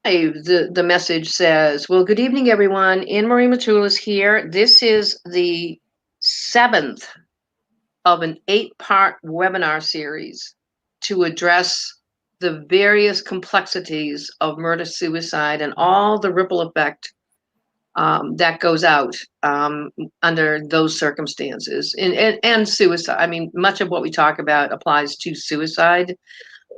The message says, well, good evening, everyone. Anne Marie Matulis here. This is the seventh of an 8-part webinar series to address the various complexities of murder suicide and all the ripple effect that goes out under those circumstances and suicide. I mean, much of what we talk about applies to suicide,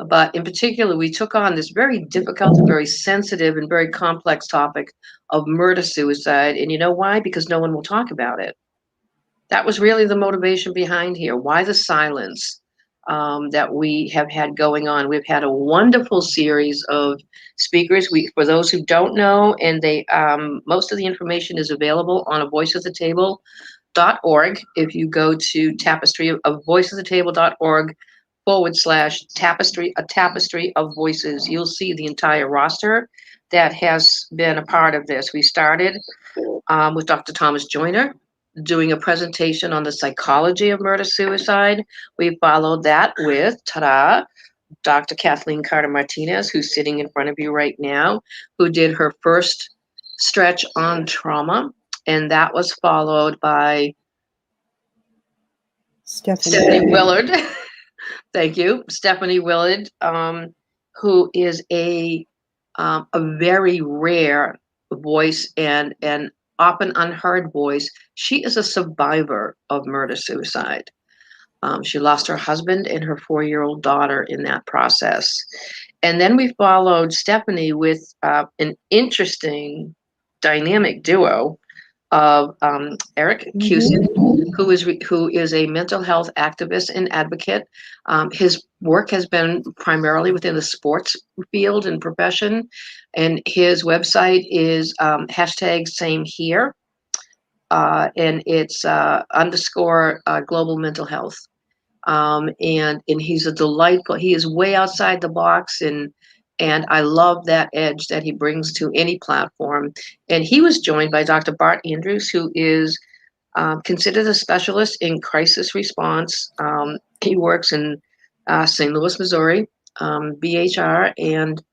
but in particular, we took on this very difficult and very sensitive and very complex topic of murder suicide. And you know why? Because no one will talk about it. That was really the motivation behind here. Why the silence that we have had going on? We've had a wonderful series of speakers. For those who don't know, and they most of the information is available on a voiceatthetable.org. If you go to tapestry of voiceathetable.org /tapestry, a tapestry of voices, you'll see the entire roster that has been a part of this. We started with Dr. Thomas Joyner doing a presentation on the psychology of murder suicide. We followed that with Dr. Kathleen Carter Martinez, who's sitting in front of you right now, who did her first stretch on trauma, and that was followed by Stephanie Willard. Thank you, Stephanie Willard, who is a very rare voice and an often unheard voice. She is a survivor of murder suicide. She lost her husband and her 4-year-old daughter in that process. And then we followed Stephanie with an interesting dynamic duo of Eric Cusick, who is a mental health activist and advocate. His work has been primarily within the sports field and profession, and his website is #SameHere, and it's _ global mental health. And he's a delightful. He is way outside the box, and I love that edge that he brings to any platform. And he was joined by Dr. Bart Andrews, who is considered a specialist in crisis response. He works in St. Louis, Missouri, BHR, and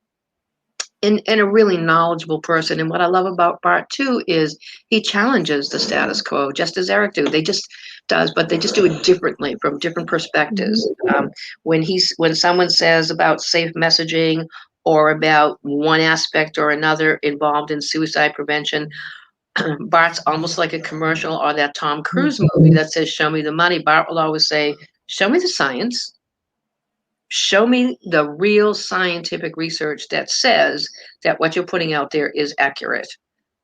a really knowledgeable person. And what I love about Bart too is he challenges the status quo, just as Eric do. They just but they just do it differently from different perspectives. When someone says about safe messaging or about one aspect or another involved in suicide prevention, Bart's almost like a commercial or that Tom Cruise movie that says, "Show me the money." Bart will always say, "Show me the science. Show me the real scientific research that says that what you're putting out there is accurate."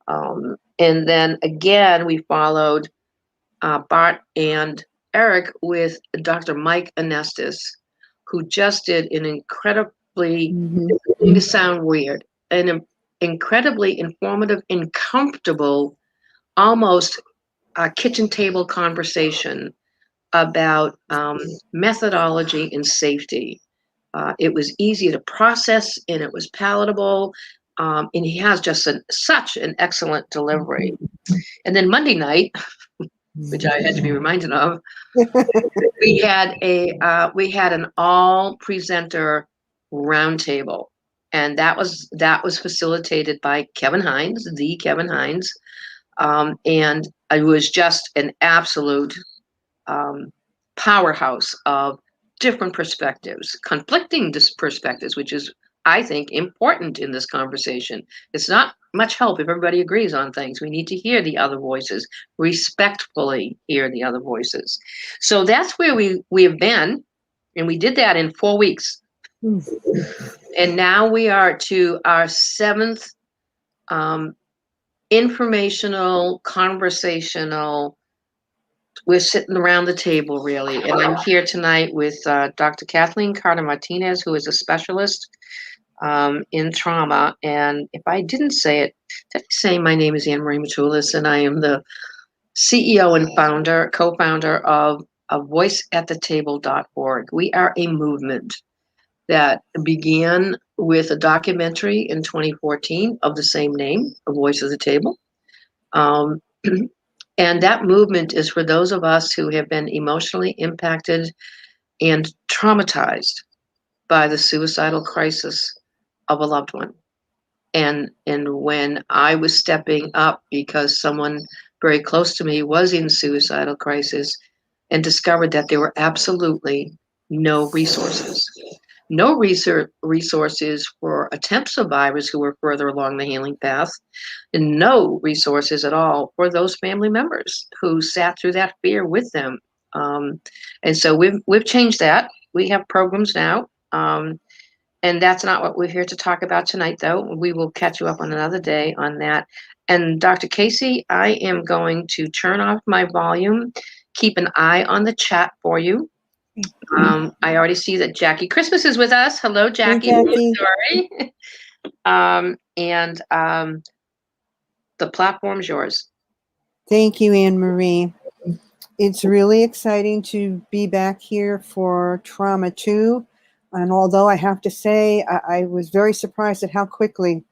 And then again, we followed Bart and Eric with Dr. Mike Anestis, who just did an incredibly, to sound weird, an incredibly informative and comfortable, almost kitchen table conversation about methodology and safety. It was easy to process and it was palatable. And he has just such an excellent delivery. And then Monday night, which I had to be reminded of, we had an all presenter roundtable, and that was facilitated by Kevin Hines, the Kevin Hines, and it was just an absolute powerhouse of different perspectives, conflicting perspectives, which is, I think, important in this conversation. It's not much help if everybody agrees on things. We need to hear the other voices, respectfully hear the other voices. So that's where we have been, and we did that in 4 weeks. And now we are to our 7th informational, conversational. We're sitting around the table, really, and I'm here tonight with Dr. Kathleen Carter Martinez, who is a specialist in trauma. And if I didn't say it, did I say my name is Anne Marie Matulis, and I am the CEO and co-founder of voiceathetable.org. We are a movement that began with a documentary in 2014 of the same name, A Voice at the Table. And that movement is for those of us who have been emotionally impacted and traumatized by the suicidal crisis of a loved one. And when I was stepping up because someone very close to me was in suicidal crisis and discovered that there were absolutely no resources. No resources for attempt survivors who were further along the healing path, and no resources at all for those family members who sat through that fear with them. Um, and so we've changed that. We have programs now. And that's not what we're here to talk about tonight, though. We will catch you up on another day on that. And Dr. Casey, I am going to turn off my volume, keep an eye on the chat for you. I already see that Jackie Christmas is with us. Hello, Jackie. Hey, Jackie. Sorry. And the platform's yours. Thank you, Anne Marie. It's really exciting to be back here for Trauma 2. And although I have to say, I was very surprised at how quickly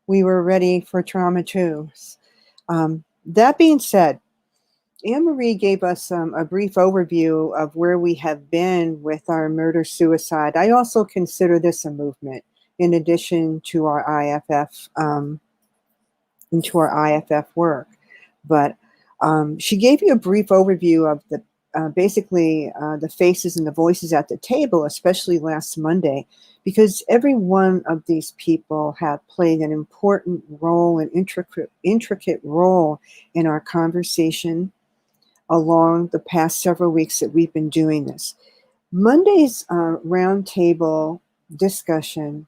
we were ready for Trauma 2. That being said, Anne Marie gave us a brief overview of where we have been with our murder-suicide. I also consider this a movement in addition to our IFF, work. But she gave you a brief overview of the basically the faces and the voices at the table, especially last Monday, because every one of these people have played an important role, an intricate role in our conversation along the past several weeks that we've been doing this. Monday's roundtable discussion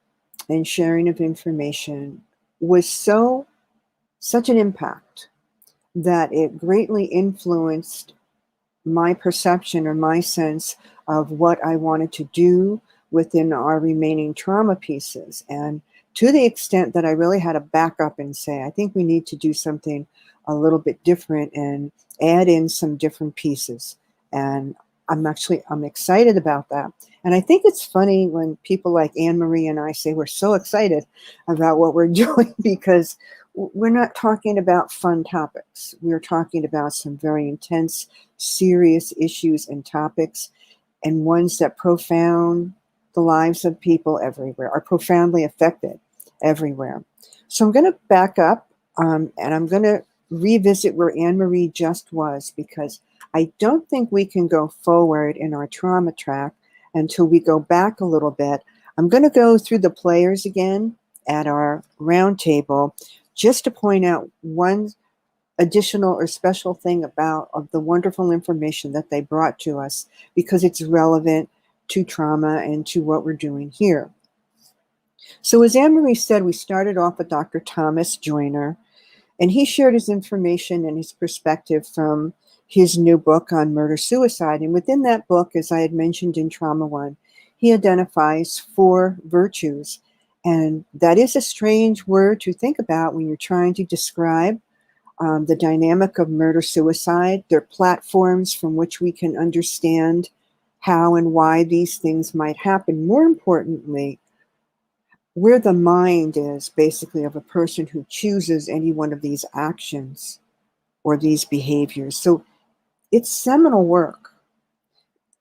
and sharing of information was such an impact that it greatly influenced my perception or my sense of what I wanted to do within our remaining trauma pieces. And to the extent that I really had to back up and say, I think we need to do something a little bit different and add in some different pieces. And I'm excited about that. And I think it's funny when people like Anne Marie and I say we're so excited about what we're doing, because we're not talking about fun topics. We're talking about some very intense, serious issues and topics, and ones that profound the lives of people everywhere, are profoundly affected everywhere. So I'm going to back up and I'm going to revisit where Anne Marie just was, because I don't think we can go forward in our trauma track until we go back a little bit. I'm going to go through the players again at our roundtable, just to point out one additional or special thing of the wonderful information that they brought to us, because it's relevant to trauma and to what we're doing here. So as Anne Marie said, we started off with Dr. Thomas Joyner, and he shared his information and his perspective from his new book on murder-suicide. And within that book, as I had mentioned in Trauma 1, he identifies 4 virtues. And that is a strange word to think about when you're trying to describe the dynamic of murder-suicide. They're platforms from which we can understand how and why these things might happen. More importantly, where the mind is basically of a person who chooses any one of these actions or these behaviors. So it's seminal work.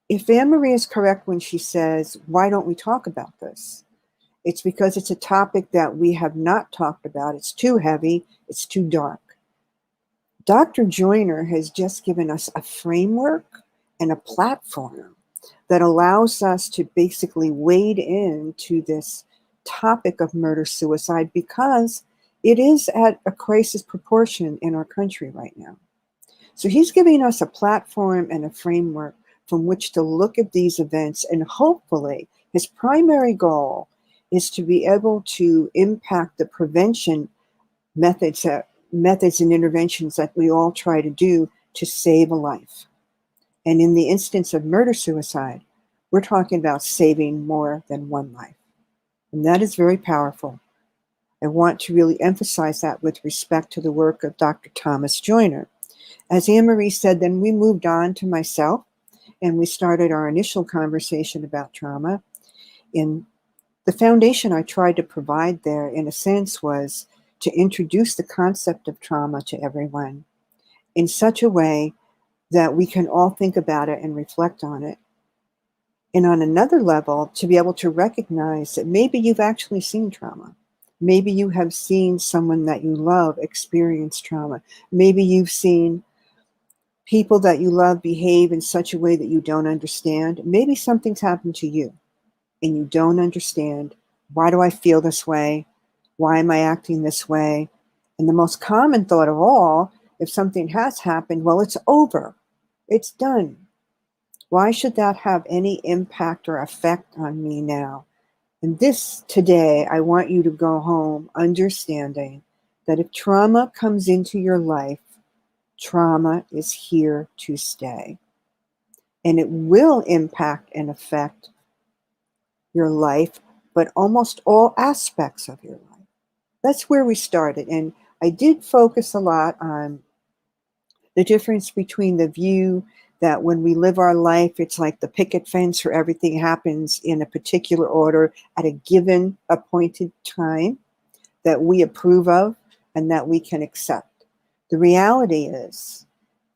If Anne Marie is correct when she says, why don't we talk about this? It's because it's a topic that we have not talked about. It's too heavy. It's too dark. Dr. Joyner has just given us a framework and a platform that allows us to basically wade into this topic of murder-suicide, because it is at a crisis proportion in our country right now. So he's giving us a platform and a framework from which to look at these events, and hopefully his primary goal is to be able to impact the prevention methods and interventions that we all try to do to save a life. And in the instance of murder-suicide, we're talking about saving more than one life. And that is very powerful. I want to really emphasize that with respect to the work of Dr. Thomas Joyner. As Anne Marie said, then we moved on to myself, and we started our initial conversation about trauma. In the foundation I tried to provide there, in a sense, was to introduce the concept of trauma to everyone in such a way that we can all think about it and reflect on it. And on another level, to be able to recognize that maybe you've actually seen trauma. Maybe you have seen someone that you love experience trauma. Maybe you've seen people that you love behave in such a way that you don't understand. Maybe something's happened to you and you don't understand. Why do I feel this way? Why am I acting this way? And the most common thought of all, if something has happened, well, it's over. It's done. Why should that have any impact or effect on me now? And this today, I want you to go home understanding that if trauma comes into your life, trauma is here to stay. And it will impact and affect your life, but almost all aspects of your life. That's where we started. And I did focus a lot on the difference between the view that when we live our life, it's like the picket fence where everything happens in a particular order at a given appointed time that we approve of and that we can accept. The reality is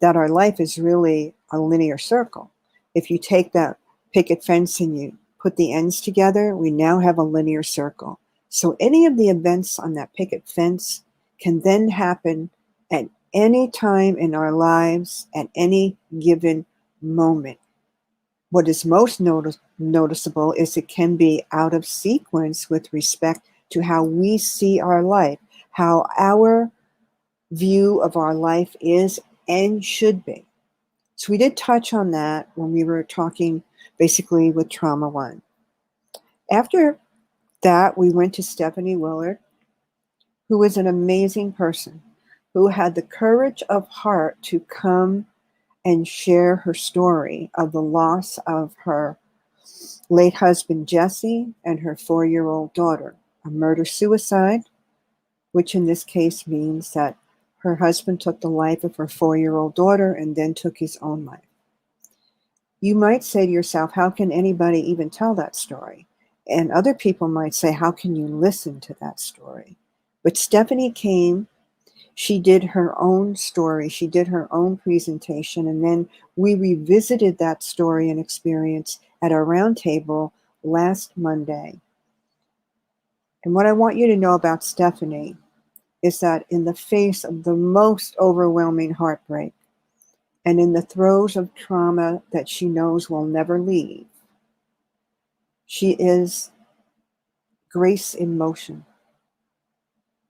that our life is really a linear circle. If you take that picket fence and you put the ends together, we now have a linear circle. So any of the events on that picket fence can then happen at any time in our lives at any given moment. What is most noticeable is it can be out of sequence with respect to how we see our life, how our view of our life is and should be. So we did touch on that when we were talking basically with Trauma One. After that, we went to Stephanie Willard, who was an amazing person, who had the courage of heart to come and share her story of the loss of her late husband, Jesse, and her 4-year-old daughter, a murder-suicide, which in this case means that her husband took the life of her 4-year-old daughter and then took his own life. You might say to yourself, how can anybody even tell that story? And other people might say, how can you listen to that story? But Stephanie came, she did her own story, she did her own presentation, and then we revisited that story and experience at our roundtable last Monday. And what I want you to know about Stephanie is that in the face of the most overwhelming heartbreak and in the throes of trauma that she knows will never leave, she is grace in motion.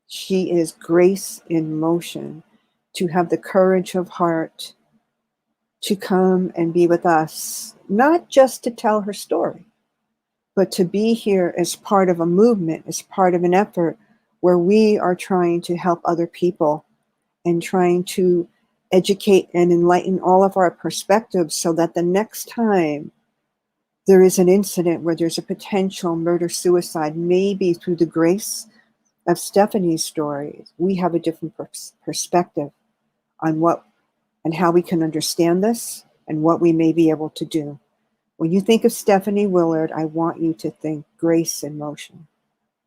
She is grace in motion to have the courage of heart to come and be with us, not just to tell her story, but to be here as part of a movement, as part of an effort where we are trying to help other people and trying to educate and enlighten all of our perspectives so that the next time there is an incident where there's a potential murder-suicide, maybe through the grace of Stephanie's story, we have a different perspective on what and how we can understand this and what we may be able to do. When you think of Stephanie Willard, I want you to think grace in motion,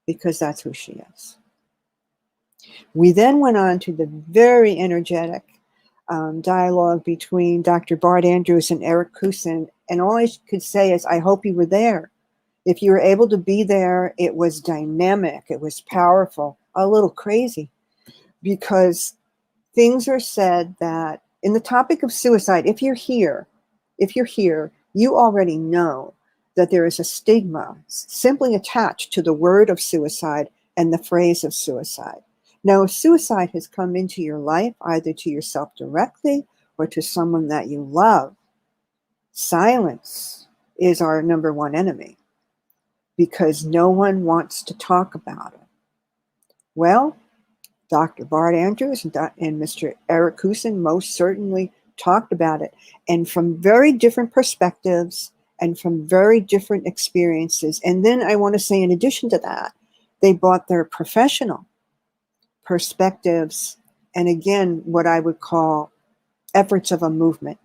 because that's who she is. We then went on to the very energetic dialogue between Dr. Bart Andrews and Eric Kusin, and all I could say is, I hope you were there. If you were able to be there, it was dynamic, it was powerful, a little crazy, because things are said that in the topic of suicide, if you're here, you already know that there is a stigma simply attached to the word of suicide and the phrase of suicide. Now, if suicide has come into your life, either to yourself directly or to someone that you love, silence is our number one enemy, because no one wants to talk about it. Well, Dr. Bart Andrews and Mr. Eric Kusin most certainly talked about it, and from very different perspectives and from very different experiences. And then I want to say, in addition to that, they brought their professional perspectives and, again, what I would call efforts of a movement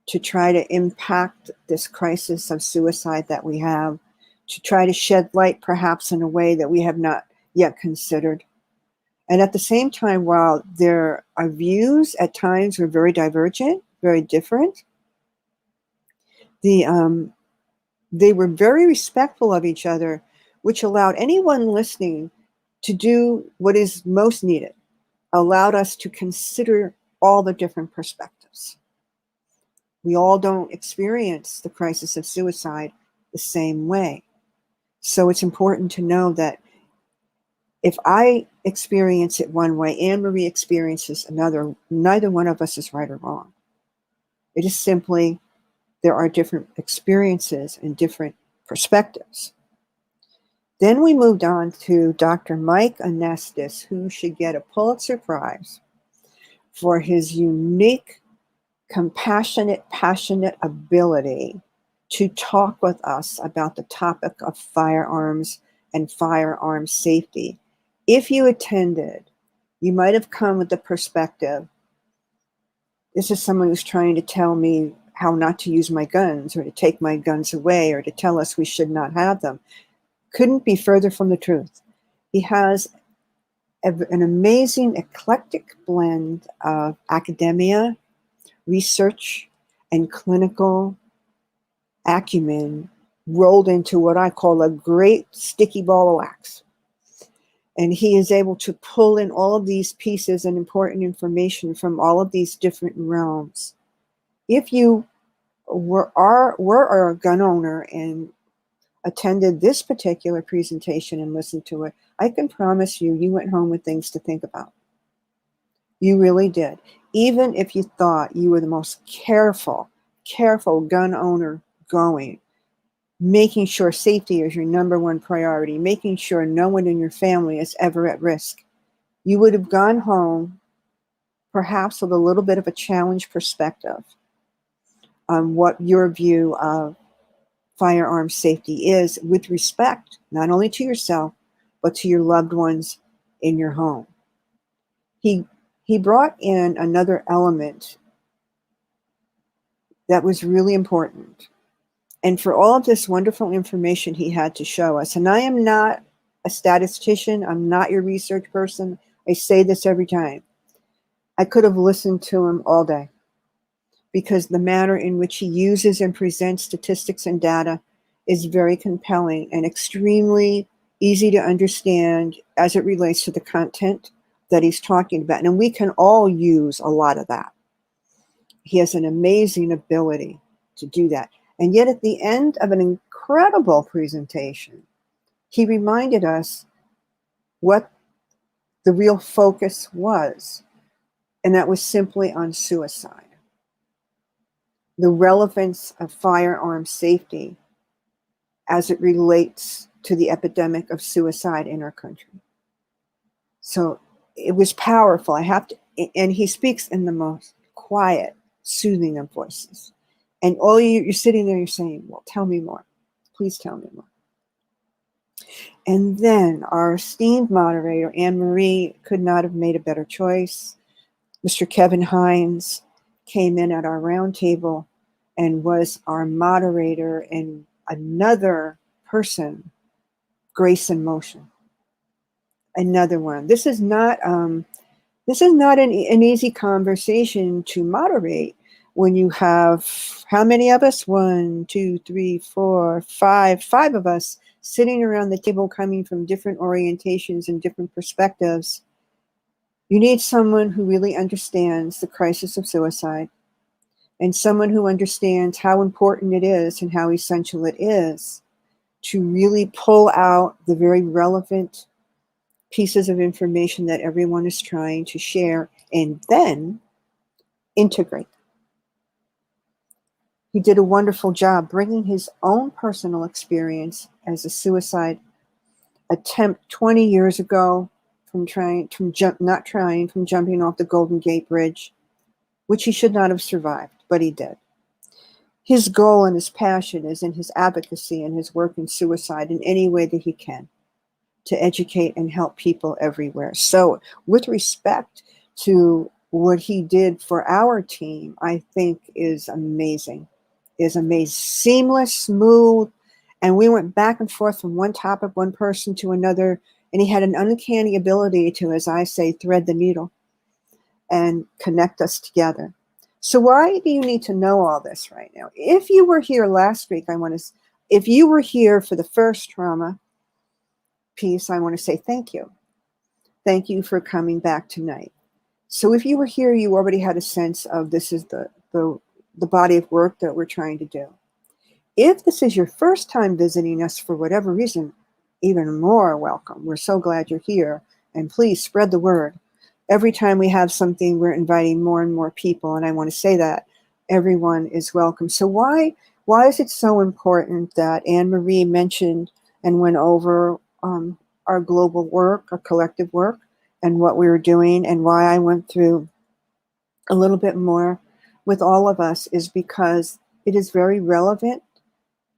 to try to impact this crisis of suicide that we have, to try to shed light perhaps in a way that we have not yet considered. And at the same time, while their views at times were very divergent, very different, they were very respectful of each other which allowed anyone listening to do what is most needed, allowed us to consider all the different perspectives. We all don't experience the crisis of suicide the same way. So it's important to know that if I experience it one way, Anne Marie experiences another, neither one of us is right or wrong. It is simply there are different experiences and different perspectives. Then we moved on to Dr. Mike Anestis, who should get a Pulitzer Prize for his unique, compassionate, passionate ability to talk with us about the topic of firearms and firearm safety. If you attended, you might have come with the perspective, this is someone who's trying to tell me how not to use my guns or to take my guns away or to tell us we should not have them. Couldn't be further from the truth. He has an amazing eclectic blend of academia, research, and clinical acumen rolled into what I call a great sticky ball of wax. And he is able to pull in all of these pieces and important information from all of these different realms. If you were a gun owner and attended this particular presentation and listened to it, I can promise you, you went home with things to think about. You really did. Even if you thought you were the most careful gun owner going, making sure safety is your number one priority, making sure no one in your family is ever at risk, you would have gone home perhaps with a little bit of a challenged perspective on what your view of firearm safety is with respect, not only to yourself, but to your loved ones in your home. He brought in another element that was really important. And for all of this wonderful information he had to show us, and I am not a statistician, I'm not your research person, I say this every time. I could have listened to him all day because the manner in which he uses and presents statistics and data is very compelling and extremely easy to understand as it relates to the content that he's talking about. And we can all use a lot of that. He has an amazing ability to do that. And yet at the end of an incredible presentation, he reminded us what the real focus was, and that was simply on suicide. The relevance of firearm safety as it relates to the epidemic of suicide in our country. So it was powerful. And he speaks in the most quiet, soothing of voices. And all you're sitting there, you're saying, well, tell me more. Please tell me more. And then our esteemed moderator, Anne Marie, could not have made a better choice. Mr. Kevin Hines came in at our roundtable and was our moderator, and another person, Grace in Motion. Another one. This is not an easy conversation to moderate when you have, how many of us? 1, 2, 3, 4, 5 of us sitting around the table coming from different orientations and different perspectives. You need someone who really understands the crisis of suicide and someone who understands how important it is and how essential it is to really pull out the very relevant pieces of information that everyone is trying to share and then integrate. He did a wonderful job bringing his own personal experience as a suicide attempt 20 years ago from jumping off the Golden Gate Bridge, which he should not have survived, but he did. His goal and his passion is in his advocacy and his work in suicide in any way that he can to educate and help people everywhere. So with respect to what he did for our team, I think is amazing. Seamless, smooth, and we went back and forth from one topic, one person to another, and he had an uncanny ability to, as I say, thread the needle and connect us together. So why do you need to know all this right now? If you were here last week, if you were here for the first trauma, piece, I want to say thank you. Thank you for coming back tonight. So if you were here, you already had a sense of this is the body of work that we're trying to do. If this is your first time visiting us for whatever reason, even more welcome. We're so glad you're here. And please spread the word. Every time we have something, we're inviting more and more people. And I want to say that everyone is welcome. So why is it so important that Anne Marie mentioned and went over our global work, our collective work, and what we were doing, and why I went through a little bit more with all of us is because it is very relevant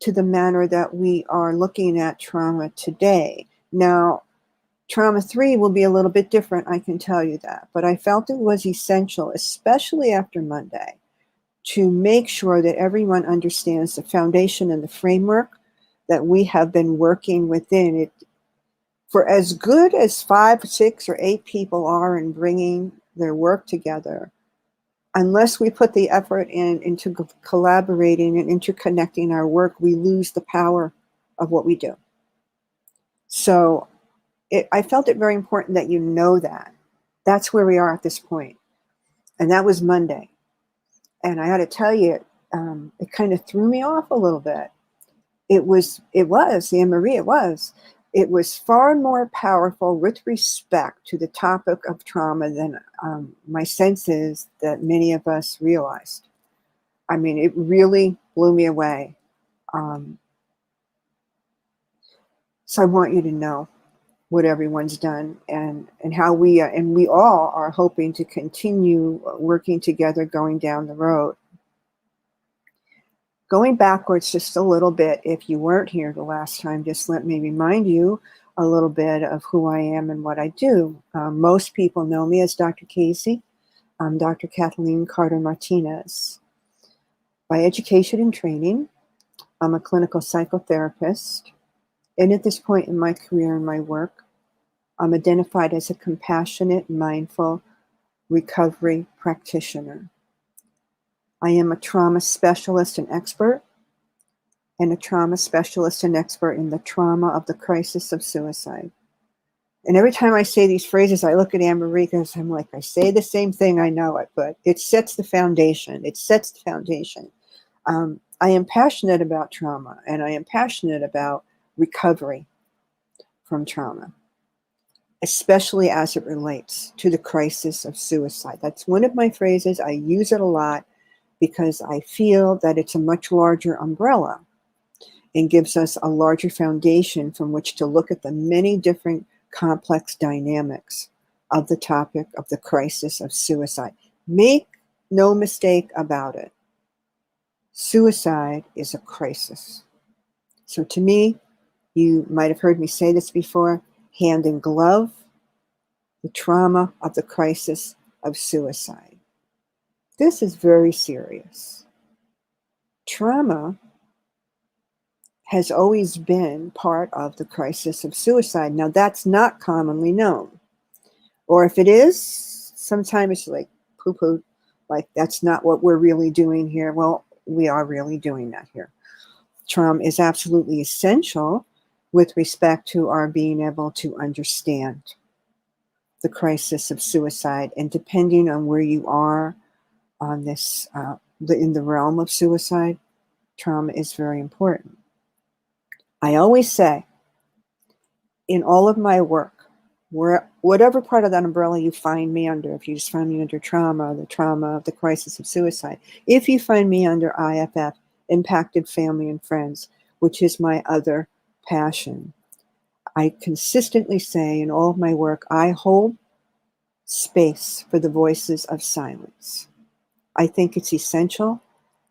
to the manner that we are looking at trauma today. Now, trauma 3 will be a little bit different, I can tell you that, but I felt it was essential, especially after Monday, to make sure that everyone understands the foundation and the framework that we have been working within. It, for as good as 5, 6, or 8 people are in bringing their work together, unless we put the effort into collaborating and interconnecting our work, we lose the power of what we do. So I felt it very important that you know that. That's where we are at this point. And that was Monday. And I had to tell you, it kind of threw me off a little bit. It was, Anne Marie, it was far more powerful with respect to the topic of trauma than my sense is that many of us realized. I mean, it really blew me away. So I want you to know what everyone's done and how we all are hoping to continue working together going down the road. Going backwards just a little bit, if you weren't here the last time, just let me remind you a little bit of who I am and what I do. Most people know me as Dr. Casey. I'm Dr. Kathleen Carter Martinez. By education and training, I'm a clinical psychotherapist. And at this point in my career and my work, I'm identified as a compassionate, mindful recovery practitioner. I am a trauma specialist and expert, and a trauma specialist and expert in the trauma of the crisis of suicide. And every time I say these phrases, I look at Anne Marie because I'm like, I say the same thing, I know it, but it sets the foundation. It sets the foundation. I am passionate about trauma, and I am passionate about recovery from trauma, especially as it relates to the crisis of suicide. That's one of my phrases. I use it a lot because I feel that it's a much larger umbrella and gives us a larger foundation from which to look at the many different complex dynamics of the topic of the crisis of suicide. Make no mistake about it. Suicide is a crisis. So to me, you might have heard me say this before, hand in glove, the trauma of the crisis of suicide. This is very serious. Trauma has always been part of the crisis of suicide. Now, that's not commonly known. Or if it is, sometimes it's like poo-poo, like that's not what we're really doing here. Well, we are really doing that here. Trauma is absolutely essential with respect to our being able to understand the crisis of suicide. And depending on where you are on this, in the realm of suicide, trauma is very important. I always say, in all of my work, whatever part of that umbrella you find me under, if you just find me under trauma, the trauma of the crisis of suicide, if you find me under IFF, impacted family and friends, which is my other passion, I consistently say in all of my work, I hold space for the voices of silence. I think it's essential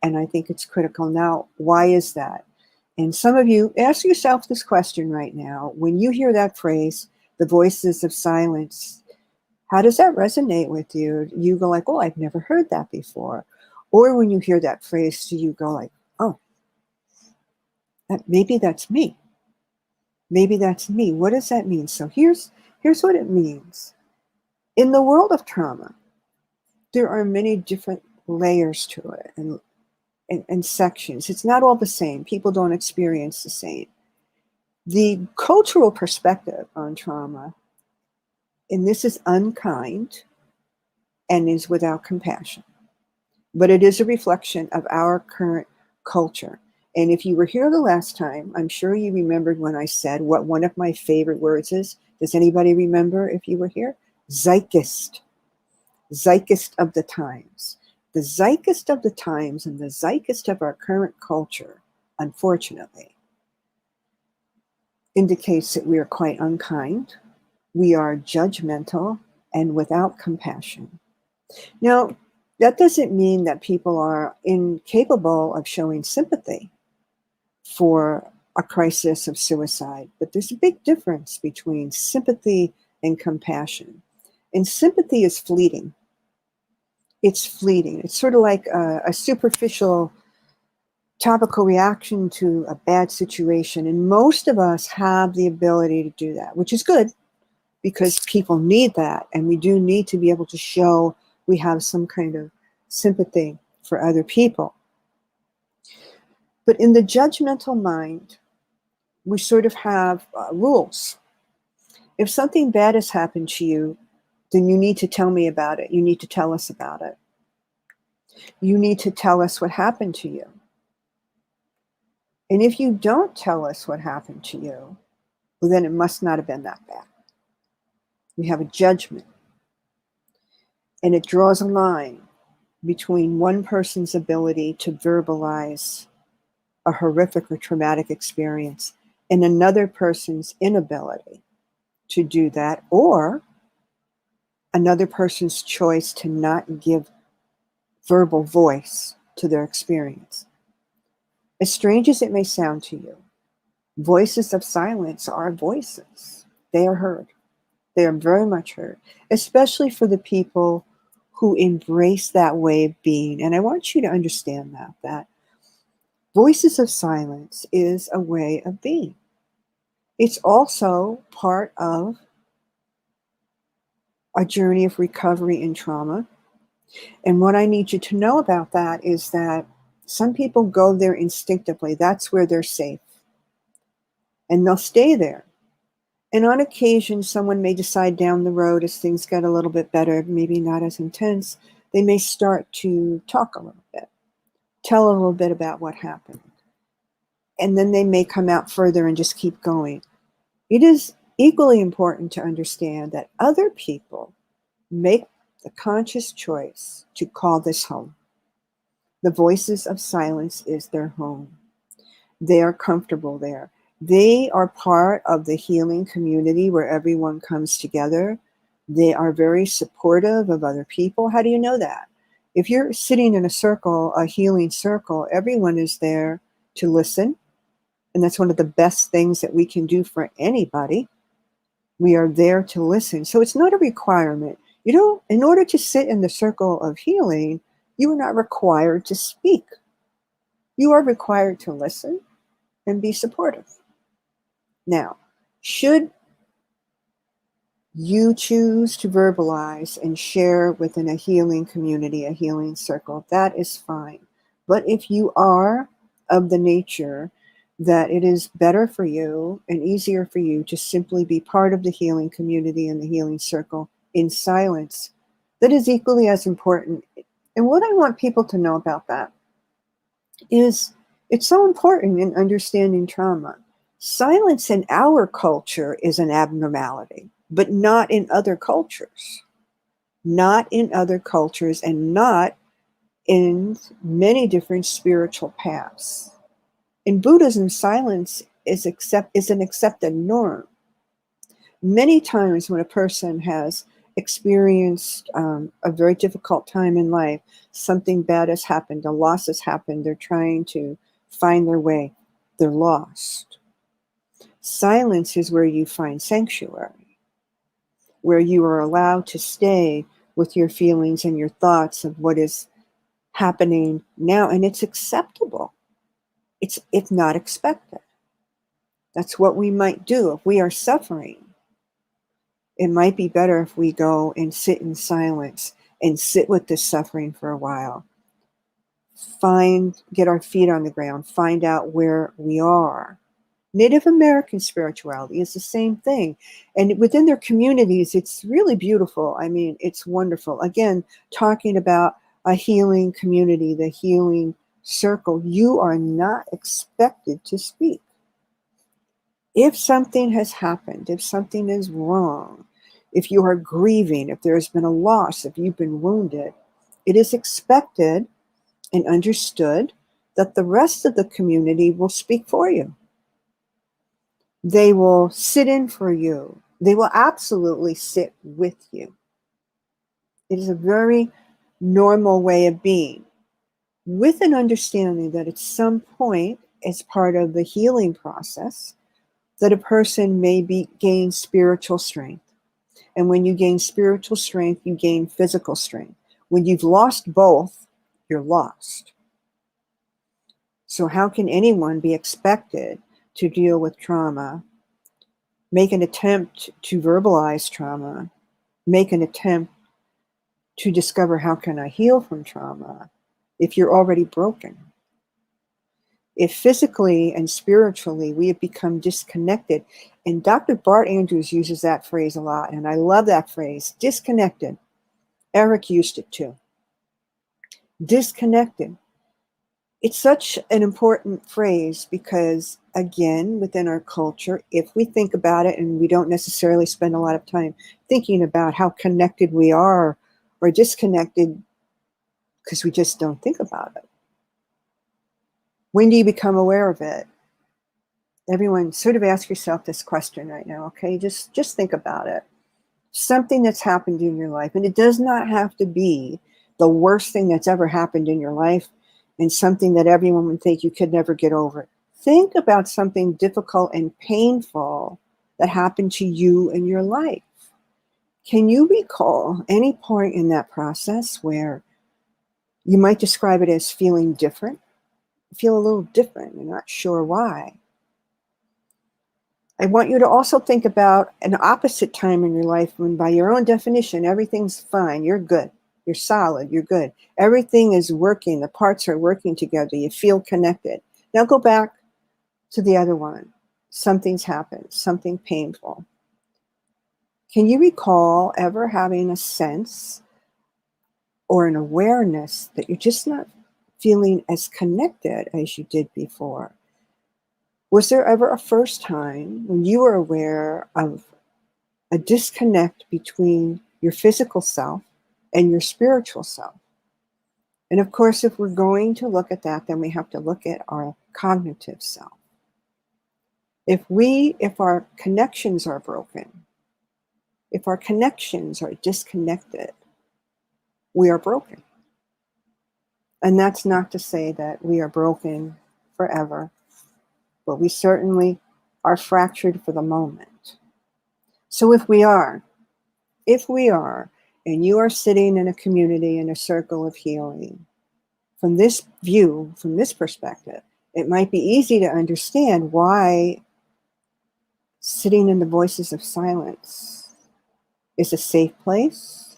and I think it's critical. Now, why is that? And some of you, ask yourself this question right now. When you hear that phrase, the voices of silence, how does that resonate with you? You go like, oh, I've never heard that before. Or when you hear that phrase, do you go like, oh, maybe that's me. Maybe that's me. What does that mean? So here's what it means. In the world of trauma, there are many different layers to it and sections. It's not all the same. People don't experience the same. The cultural perspective on trauma, and this is unkind and is without compassion, but it is a reflection of our current culture. And if you were here the last time, I'm sure you remembered when I said what one of my favorite words is. Does anybody remember if you were here? Zeitgeist. Zeitgeist of the times. The zeitgeist of the times and the zeitgeist of our current culture, unfortunately, indicates that we are quite unkind, we are judgmental, and without compassion. Now, that doesn't mean that people are incapable of showing sympathy for a crisis of suicide, but there's a big difference between sympathy and compassion. And sympathy is fleeting. It's fleeting. It's sort of like a superficial topical reaction to a bad situation. And most of us have the ability to do that, which is good because people need that. And we do need to be able to show we have some kind of sympathy for other people. But in the judgmental mind, we sort of have rules. If something bad has happened to you, then you need to tell me about it. You need to tell us about it. You need to tell us what happened to you. And if you don't tell us what happened to you, well, then it must not have been that bad. We have a judgment. And it draws a line between one person's ability to verbalize a horrific or traumatic experience and another person's inability to do that, or another person's choice to not give verbal voice to their experience. As strange as it may sound to you, voices of silence are voices. They are heard. They are very much heard, especially for the people who embrace that way of being. And I want you to understand that voices of silence is a way of being. It's also part of a journey of recovery in trauma. And what I need you to know about that is that some people go there instinctively. That's where they're safe. And they'll stay there. And on occasion, someone may decide down the road as things get a little bit better, maybe not as intense, they may start to talk a little bit, tell a little bit about what happened. And then they may come out further and just keep going. It is equally important to understand that other people make the conscious choice to call this home. The voices of silence is their home. They are comfortable there. They are part of the healing community where everyone comes together. They are very supportive of other people. How do you know that? If you're sitting in a circle, a healing circle, everyone is there to listen. And that's one of the best things that we can do for anybody. We are there to listen. So it's not a requirement. You know, in order to sit in the circle of healing, you are not required to speak. You are required to listen and be supportive. Now, should you choose to verbalize and share within a healing community, a healing circle, that is fine. But if you are of the nature that it is better for you and easier for you to simply be part of the healing community and the healing circle in silence, that is equally as important. And what I want people to know about that is it's so important in understanding trauma. Silence in our culture is an abnormality, but not in other cultures. Not in other cultures and not in many different spiritual paths. In Buddhism, silence is an accepted norm. Many times when a person has experienced a very difficult time in life, something bad has happened, a loss has happened, they're trying to find their way, they're lost. Silence is where you find sanctuary, where you are allowed to stay with your feelings and your thoughts of what is happening now, and it's acceptable. It's not expected. That's what we might do if we are suffering. It might be better if we go and sit in silence and sit with this suffering for a while. Get our feet on the ground, find out where we are, Native American spirituality is the same thing. And within their communities, it's really beautiful. I mean, it's wonderful. Again, talking about a healing community, the healing circle, you are not expected to speak. If something has happened, if something is wrong, if you are grieving, if there has been a loss, if you've been wounded, it is expected and understood that the rest of the community will speak for you. They will sit in for you. They will absolutely sit with you. It is a very normal way of being, with an understanding that at some point, as part of the healing process, that a person may gain spiritual strength. And when you gain spiritual strength, you gain physical strength. When you've lost both, you're lost. So how can anyone be expected to deal with trauma, make an attempt to verbalize trauma, make an attempt to discover how can I heal from trauma if you're already broken? If physically and spiritually we have become disconnected, and Dr. Bart Andrews uses that phrase a lot, and I love that phrase, disconnected. Eric used it too. Disconnected. It's such an important phrase because, again, within our culture, if we think about it, and we don't necessarily spend a lot of time thinking about how connected we are or disconnected because we just don't think about it. When do you become aware of it? Everyone sort of ask yourself this question right now, okay? Just think about it. Something that's happened in your life, and it does not have to be the worst thing that's ever happened in your life and something that everyone would think you could never get over. Think about something difficult and painful that happened to you in your life. Can you recall any point in that process where you might describe it as feeling different? You feel a little different, you're not sure why. I want you to also think about an opposite time in your life when, by your own definition, everything's fine, you're good. You're solid, you're good. Everything is working, the parts are working together, you feel connected. Now go back to the other one. Something's happened, something painful. Can you recall ever having a sense or an awareness that you're just not feeling as connected as you did before? Was there ever a first time when you were aware of a disconnect between your physical self and your spiritual self? And of course, if we're going to look at that, then we have to look at our cognitive self. If our connections are broken, if our connections are disconnected, we are broken. And that's not to say that we are broken forever, but we certainly are fractured for the moment. So if we are, and you are sitting in a community in a circle of healing, from this view, from this perspective, it might be easy to understand why sitting in the voices of silence is a safe place,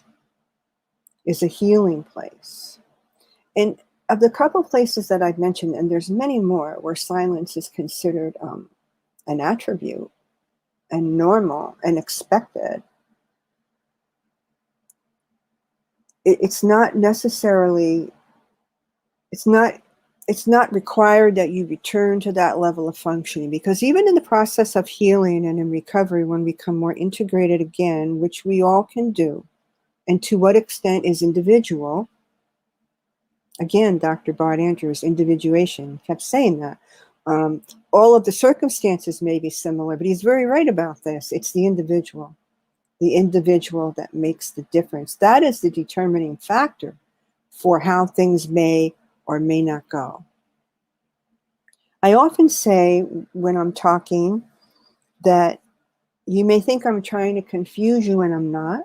is a healing place. And of the couple places that I've mentioned, and there's many more where silence is considered an attribute and normal and expected, it's not necessarily, it's not required that you return to that level of functioning, because even in the process of healing and in recovery, when we become more integrated again, which we all can do, and to what extent is individual. Again, Dr. Bart Andrews, individuation, kept saying that. All of the circumstances may be similar, but he's very right about this. It's the individual that makes the difference. That is the determining factor for how things may or may not go. I often say when I'm talking that you may think I'm trying to confuse you, and I'm not,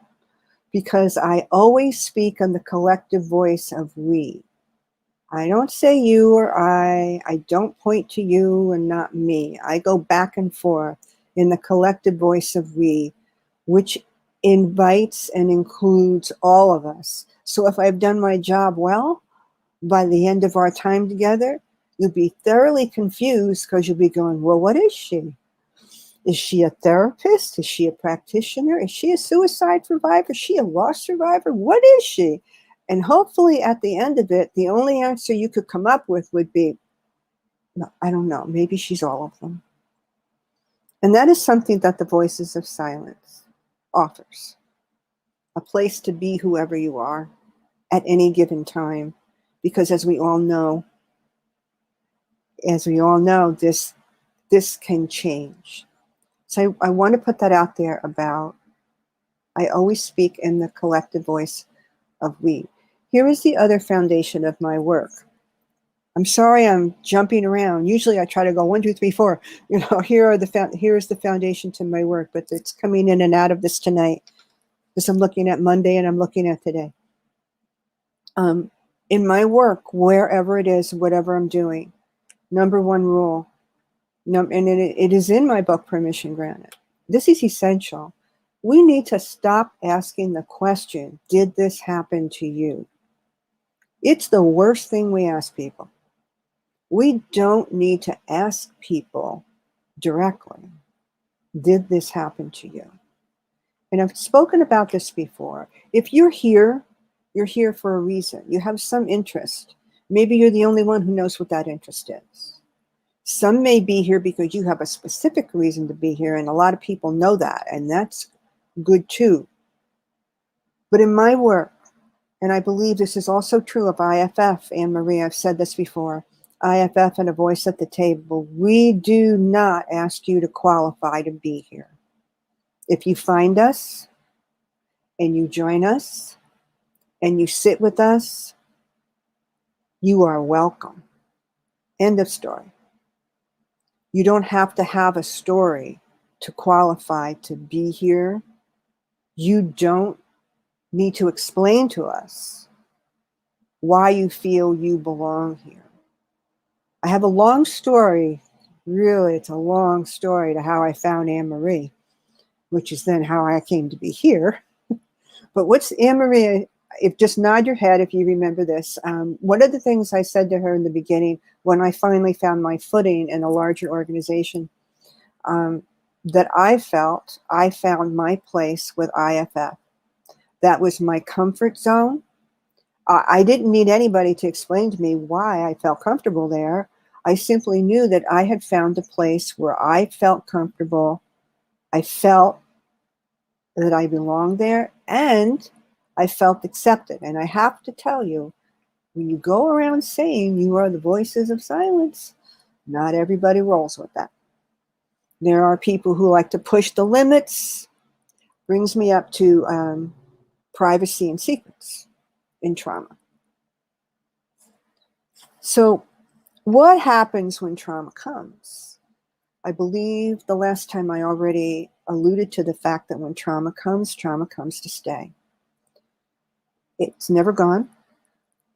because I always speak on the collective voice of we. I don't say you or I don't point to you and not me. I go back and forth in the collective voice of we, which invites and includes all of us. So if I've done my job well, by the end of our time together, You'll be thoroughly confused because you'll be going, well, what is she? Is she a therapist? Is she a practitioner? Is she a suicide survivor? Is she a loss survivor? What is she? And hopefully at the end of it, the only answer you could come up with would be, no, I don't know. Maybe she's all of them. And that is something that the Voices of Silence offers. A place to be whoever you are at any given time. Because as we all know, this can change. So I want to put that out there about, I always speak in the collective voice of we. Here is the other foundation of my work. I'm sorry I'm jumping around. Usually I try to go 1, 2, 3, 4. Here's the foundation to my work, but it's coming in and out of this tonight because I'm looking at Monday and I'm looking at today. In my work, wherever it is, whatever I'm doing, number one rule, and it is in my book, Permission Granted. This is essential. We need to stop asking the question, did this happen to you? It's the worst thing we ask people. We don't need to ask people directly, did this happen to you? And I've spoken about this before. If you're here for a reason. You have some interest. Maybe you're the only one who knows what that interest is. Some may be here because you have a specific reason to be here, and a lot of people know that, and that's good too. But in my work, and I believe this is also true of IFF, Anne Marie, I've said this before, IFF and A Voice at the Table, we do not ask you to qualify to be here. If you find us and you join us and you sit with us, you are welcome. End of story. You don't have to have a story to qualify to be here. You don't need to explain to us why you feel you belong here. I have a long story, really, it's a long story to how I found Anne Marie, which is then how I came to be here. But what's Anne Marie, if just nod your head if you remember this. One of the things I said to her in the beginning, when I finally found my footing in a larger organization, that I found my place with IFF. That was my comfort zone. I didn't need anybody to explain to me why I felt comfortable there. I simply knew that I had found a place where I felt comfortable. I felt that I belonged there, and I felt accepted. And I have to tell you, when you go around saying you are the Voices of Silence, not everybody rolls with that. There are people who like to push the limits. Brings me up to privacy and secrets in trauma. So what happens when trauma comes? I believe the last time I already alluded to the fact that when trauma comes to stay. It's never gone.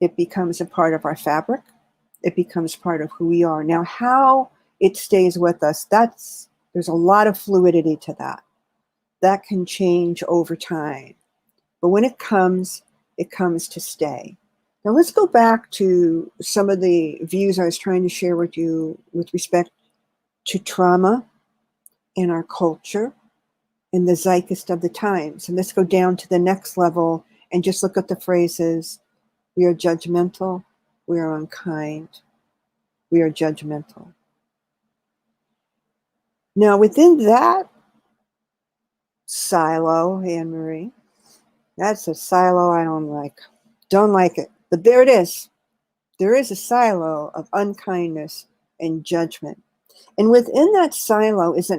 It becomes a part of our fabric. It becomes part of who we are. Now, how it stays with us, there's a lot of fluidity to that. That can change over time. But when it comes to stay. Now let's go back to some of the views I was trying to share with you with respect to trauma in our culture and the zeitgeist of the times. And let's go down to the next level and just look at the phrases. We are judgmental. We are unkind. We are judgmental. Now within that silo, Anne Marie, that's a silo I don't like. Don't like it. But there it is. There is a silo of unkindness and judgment. And within that silo is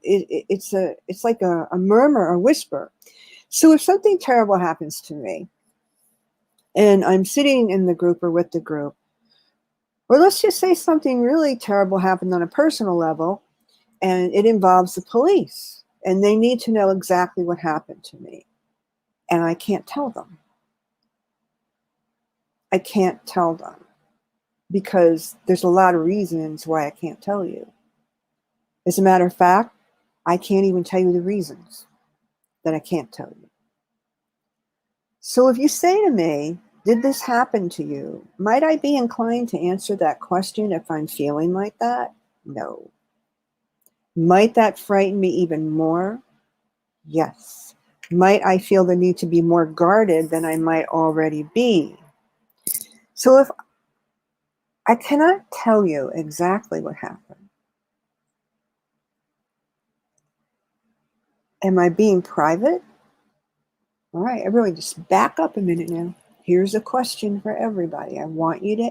it's like a murmur, a whisper. So if something terrible happens to me, and I'm sitting in the group or with the group, or let's just say something really terrible happened on a personal level, and it involves the police, and they need to know exactly what happened to me. And I can't tell them. I can't tell them because there's a lot of reasons why I can't tell you. As a matter of fact, I can't even tell you the reasons that I can't tell you. So if you say to me, Did this happen to you? Might I be inclined to answer that question if I'm feeling like that? No. Might that frighten me even more? Yes. Might I feel the need to be more guarded than I might already be? So if I cannot tell you exactly what happened, am I being private? All right, everybody just back up a minute now. Here's a question for everybody. I want you to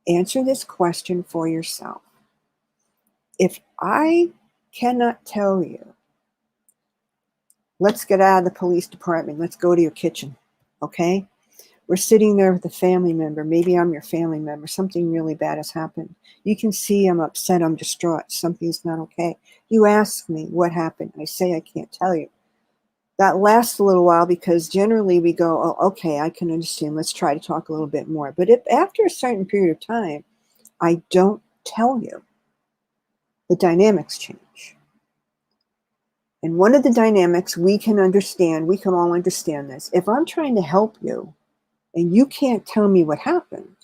answer this question for yourself. If I cannot tell you, let's get out of the police department. Let's go to your kitchen. Okay? We're sitting there with a family member. Maybe I'm your family member. Something really bad has happened. You can see I'm upset. I'm distraught. Something's not okay. You ask me what happened. I say I can't tell you. That lasts a little while because generally we go, oh, okay, I can understand. Let's try to talk a little bit more. But if after a certain period of time, I don't tell you, the dynamics change. And one of the dynamics we can understand, we can all understand this. If I'm trying to help you and you can't tell me what happened,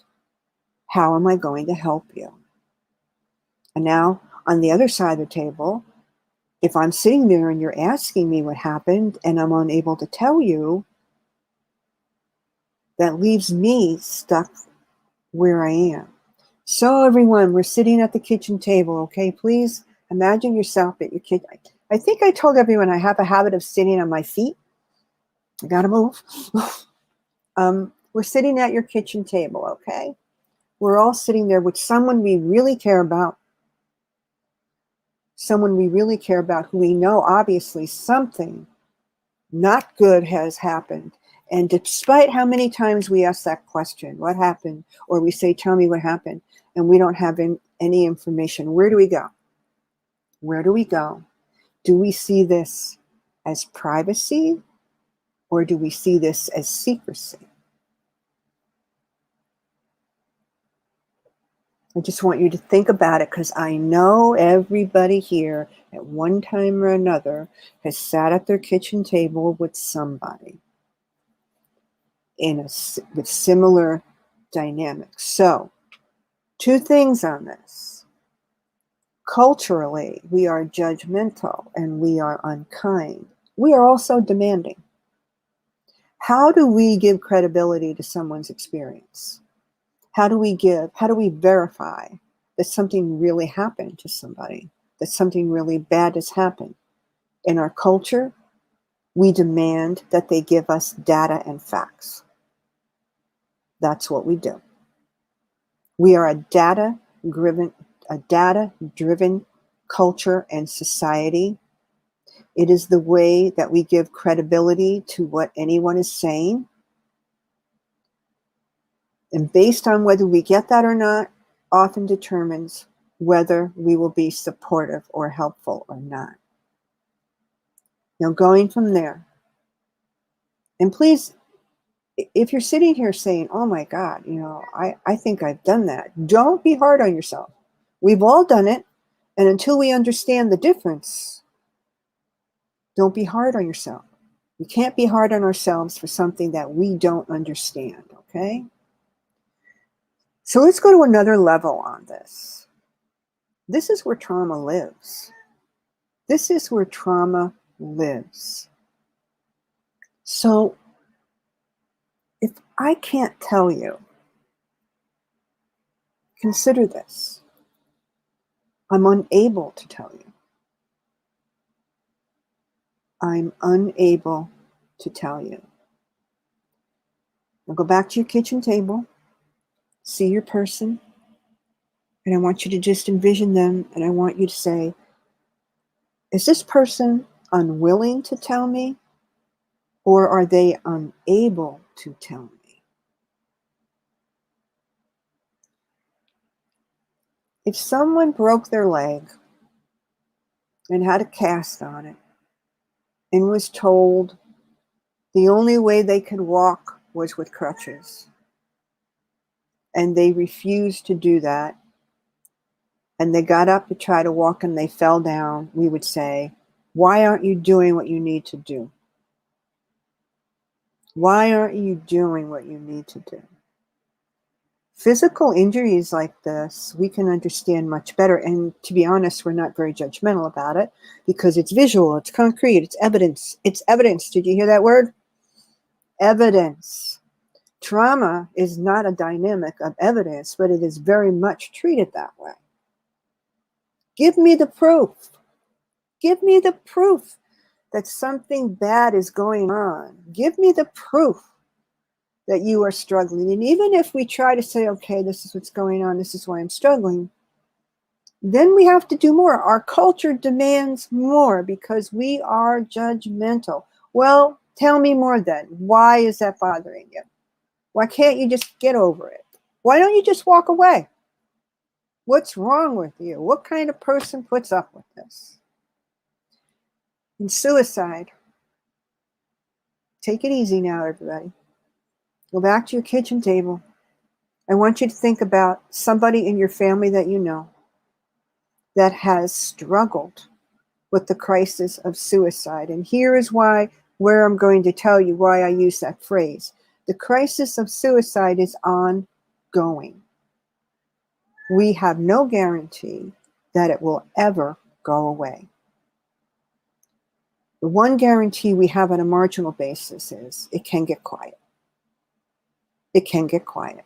how am I going to help you? And now on the other side of the table, if I'm sitting there and you're asking me what happened and I'm unable to tell you, that leaves me stuck where I am. So everyone, we're sitting at the kitchen table, okay? Please imagine yourself at your kitchen. I think I told everyone I have a habit of sitting on my feet. I gotta move. We're sitting at your kitchen table, okay? We're all sitting there with someone we really care about. Someone we really care about who we know obviously something not good has happened. And despite how many times we ask that question, what happened? Or we say, tell me what happened, and we don't have any information, where do we go? Where do we go? Do we see this as privacy or do we see this as secrecy? I just want you to think about it because I know everybody here at one time or another has sat at their kitchen table with somebody with similar dynamics. So, two things on this. Culturally, we are judgmental and we are unkind. We are also demanding. How do we give credibility to someone's experience? How do we verify that something really happened to somebody, that something really bad has happened? In our culture, we demand that they give us data and facts. That's what we do. We are a data-driven culture and society. It is the way that we give credibility to what anyone is saying. And based on whether we get that or not, often determines whether we will be supportive or helpful or not. Now, going from there, and please, if you're sitting here saying, oh my God, I think I've done that, don't be hard on yourself. We've all done it. And until we understand the difference, don't be hard on yourself. We can't be hard on ourselves for something that we don't understand, okay? So let's go to another level on this. This is where trauma lives. This is where trauma lives. So if I can't tell you, consider this. I'm unable to tell you. I'm unable to tell you. Now go back to your kitchen table, see your person, and I want you to just envision them, and I want you to say, is this person unwilling to tell me, or are they unable to tell me? If someone broke their leg and had a cast on it and was told the only way they could walk was with crutches, and they refused to do that, and they got up to try to walk and they fell down, we would say, why aren't you doing what you need to do? Why aren't you doing what you need to do? Physical injuries like this, we can understand much better. And to be honest, we're not very judgmental about it because it's visual, it's concrete, it's evidence. It's evidence. Did you hear that word? Evidence. Trauma is not a dynamic of evidence, but it is very much treated that way. Give me the proof. Give me the proof that something bad is going on. Give me the proof that you are struggling. And even if we try to say, okay, this is what's going on, this is why I'm struggling, then we have to do more. Our culture demands more because we are judgmental. Well, tell me more then. Why is that bothering you? Why can't you just get over it? Why don't you just walk away? What's wrong with you? What kind of person puts up with this? And suicide. Take it easy now, everybody. Go back to your kitchen table. I want you to think about somebody in your family that you know that has struggled with the crisis of suicide. And here is where I'm going to tell you why I use that phrase. The crisis of suicide is ongoing. We have no guarantee that it will ever go away. The one guarantee we have on a marginal basis is it can get quiet. It can get quiet.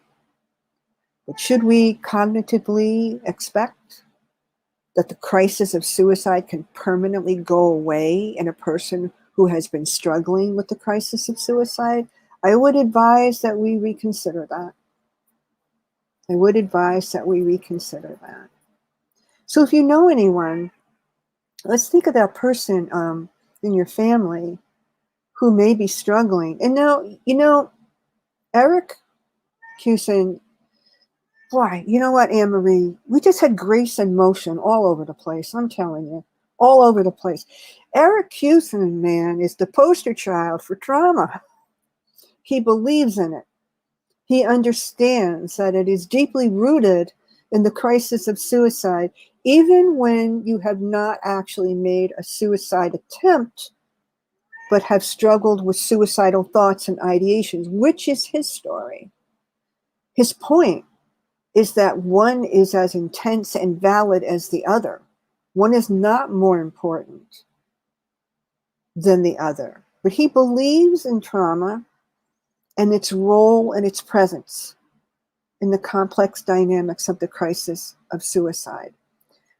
But should we cognitively expect that the crisis of suicide can permanently go away in a person who has been struggling with the crisis of suicide? I would advise that we reconsider that. I would advise that we reconsider that. So if you know anyone, let's think of that person in your family who may be struggling. And now, Eric Cusin, boy, you know what, Anne-Marie? We just had grace and motion all over the place. I'm telling you, all over the place. Eric Cusin, man, is the poster child for trauma. He believes in it. He understands that it is deeply rooted in the crisis of suicide, even when you have not actually made a suicide attempt, but have struggled with suicidal thoughts and ideations, which is his story. His point is that one is as intense and valid as the other. One is not more important than the other. But he believes in trauma and its role and its presence in the complex dynamics of the crisis of suicide.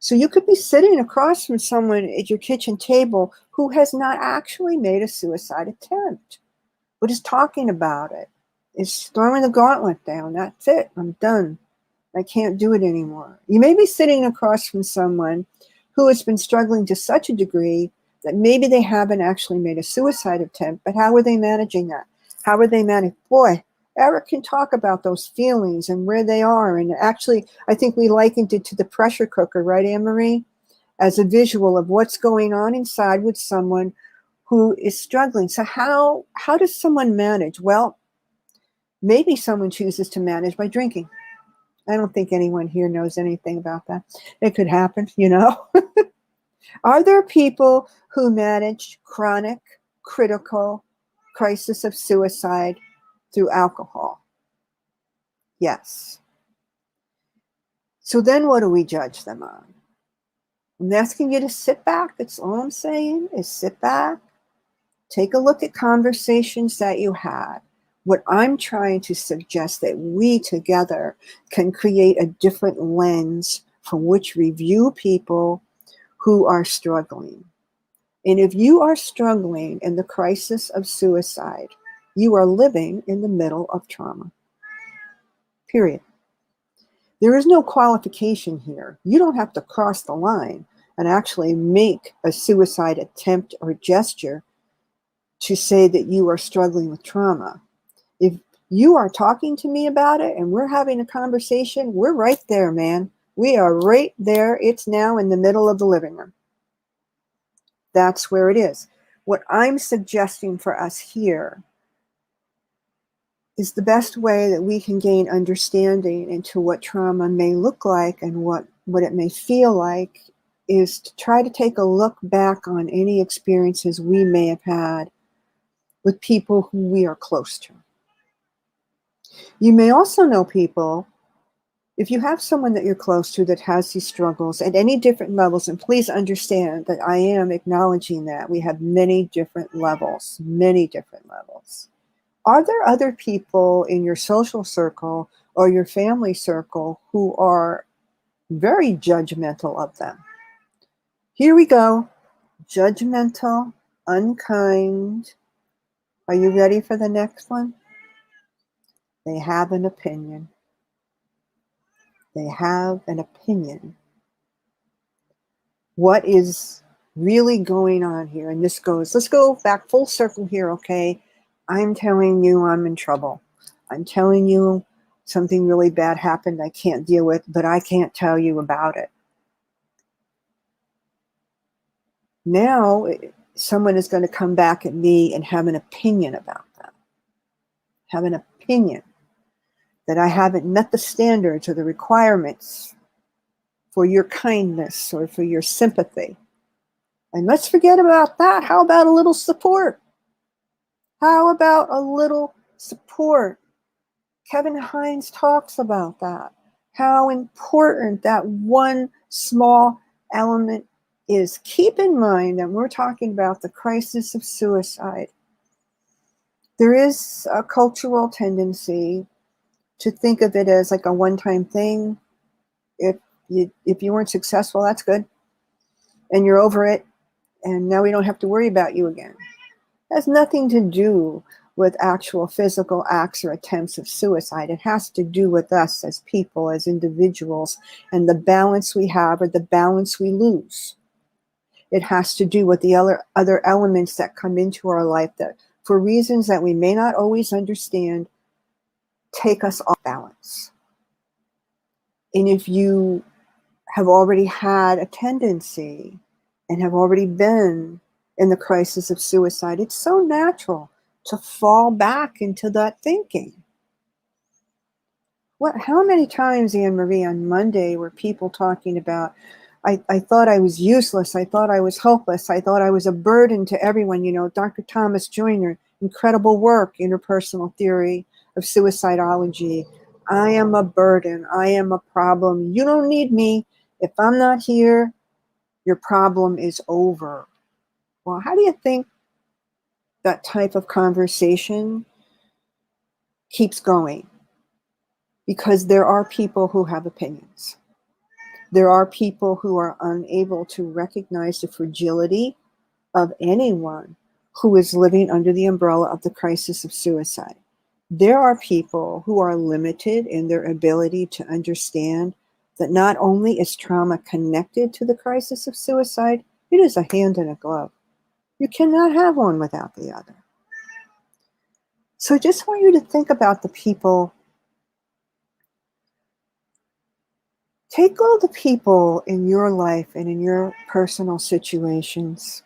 So you could be sitting across from someone at your kitchen table who has not actually made a suicide attempt, but is talking about it, is throwing the gauntlet down. That's it. I'm done. I can't do it anymore. You may be sitting across from someone who has been struggling to such a degree that maybe they haven't actually made a suicide attempt, but how are they managing that? How are they managing? Boy, Eric can talk about those feelings and where they are. And actually, I think we likened it to the pressure cooker, right, Anne-Marie? As a visual of what's going on inside with someone who is struggling. So how does someone manage? Well, maybe someone chooses to manage by drinking. I don't think anyone here knows anything about that. It could happen, Are there people who manage chronic, critical crisis of suicide through alcohol? Yes. So then what do we judge them on? I'm asking you to sit back. That's all I'm saying is sit back. Take a look at conversations that you had. What I'm trying to suggest that we together can create a different lens from which review people who are struggling. And if you are struggling in the crisis of suicide, you are living in the middle of trauma. Period. There is no qualification here. You don't have to cross the line and actually make a suicide attempt or gesture to say that you are struggling with trauma. If you are talking to me about it and we're having a conversation, we're right there, man. We are right there. It's now in the middle of the living room. That's where it is. What I'm suggesting for us here is the best way that we can gain understanding into what trauma may look like and what it may feel like is to try to take a look back on any experiences we may have had with people who we are close to. You may also know people, if you have someone that you're close to that has these struggles at any different levels, and please understand that I am acknowledging that we have many different levels, many different levels. Are there other people in your social circle or your family circle who are very judgmental of them? Here we go. Judgmental, unkind. Are you ready for the next one? They have an opinion. They have an opinion. What is really going on here? And this goes, let's go back full circle here, okay? I'm telling you I'm in trouble. I'm telling you something really bad happened I can't deal with, but I can't tell you about it. Now, someone is going to come back at me and have an opinion about that. Have an opinion that I haven't met the standards or the requirements for your kindness or for your sympathy. And let's forget about that. How about a little support? How about a little support? Kevin Hines talks about that. How important that one small element is. Keep in mind that we're talking about the crisis of suicide. There is a cultural tendency to think of it as like a one-time thing. If you weren't successful, that's good. And you're over it. And now we don't have to worry about you again. It has nothing to do with actual physical acts or attempts of suicide. It has to do with us as people, as individuals, and the balance we have or the balance we lose. It has to do with the other elements that come into our life that, for reasons that we may not always understand, take us off balance. And if you have already had a tendency and have already been in the crisis of suicide, it's so natural to fall back into that thinking. How many times, Anne Marie, on Monday were people talking about, I thought I was useless, I thought I was hopeless, I thought I was a burden to everyone. You know, Dr. Thomas Joyner, incredible work, interpersonal theory of suicidology. I am a burden, I am a problem. You don't need me. If I'm not here, your problem is over. Well, how do you think that type of conversation keeps going? Because there are people who have opinions. There are people who are unable to recognize the fragility of anyone who is living under the umbrella of the crisis of suicide. There are people who are limited in their ability to understand that not only is trauma connected to the crisis of suicide, it is a hand in a glove. You cannot have one without the other. So I just want you to think about the people. Take all the people in your life and in your personal situations.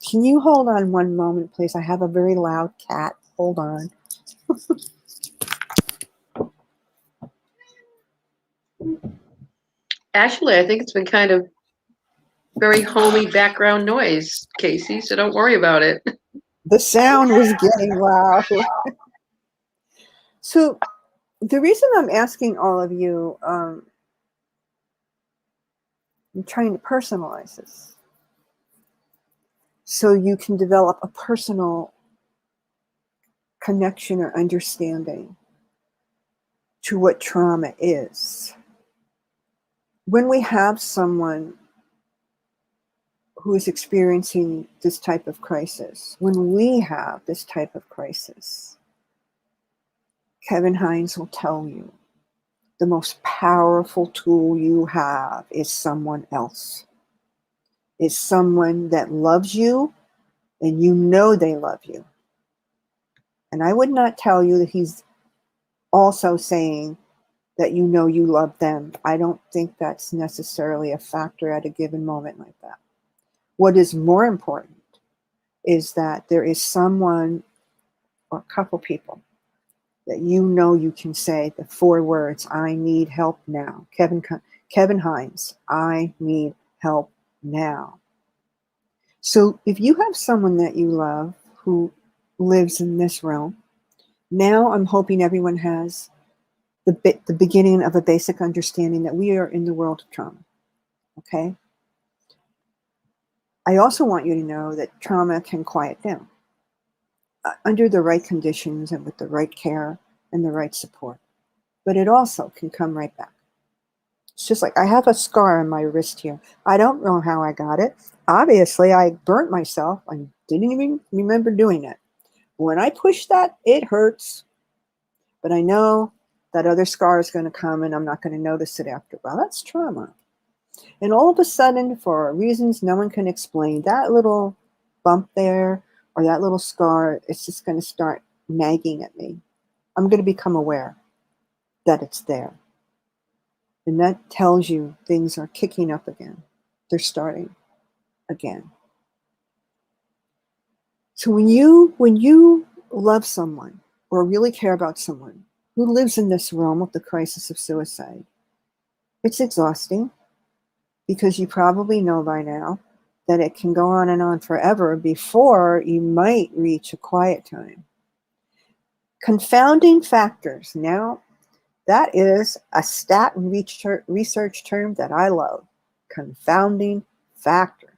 Can you hold on one moment, please? I have a very loud cat. Hold on. Actually, I think it's been kind of very homey background noise, Casey, so don't worry about it. The sound was getting loud. So the reason I'm asking all of you, I'm trying to personalize this so you can develop a personal connection or understanding to what trauma is. When we have someone who is experiencing this type of crisis, when we have this type of crisis, Kevin Hines will tell you the most powerful tool you have is someone else. Is someone that loves you and you know they love you. And I would not tell you that he's also saying that you know you love them. I don't think that's necessarily a factor at a given moment like that. What is more important is that there is someone or a couple people that you know you can say the 4 words, I need help now. Kevin Hines, I need help now. So if you have someone that you love who lives in this realm. Now I'm hoping everyone has the beginning of a basic understanding that we are in the world of trauma. Okay? I also want you to know that trauma can quiet down under the right conditions and with the right care and the right support. But it also can come right back. It's just like I have a scar on my wrist here. I don't know how I got it. Obviously, I burnt myself. I didn't even remember doing it. When I push that, it hurts. But I know that other scar is going to come and I'm not going to notice it after a while. That's trauma. And all of a sudden, for reasons no one can explain, that little bump there or that little scar, it's just going to start nagging at me. I'm going to become aware that it's there. And that tells you things are kicking up again. They're starting again. So when you love someone or really care about someone who lives in this realm of the crisis of suicide, it's exhausting because you probably know by now that it can go on and on forever before you might reach a quiet time. Confounding factors. Now, that is a stat research term that I love. Confounding factors.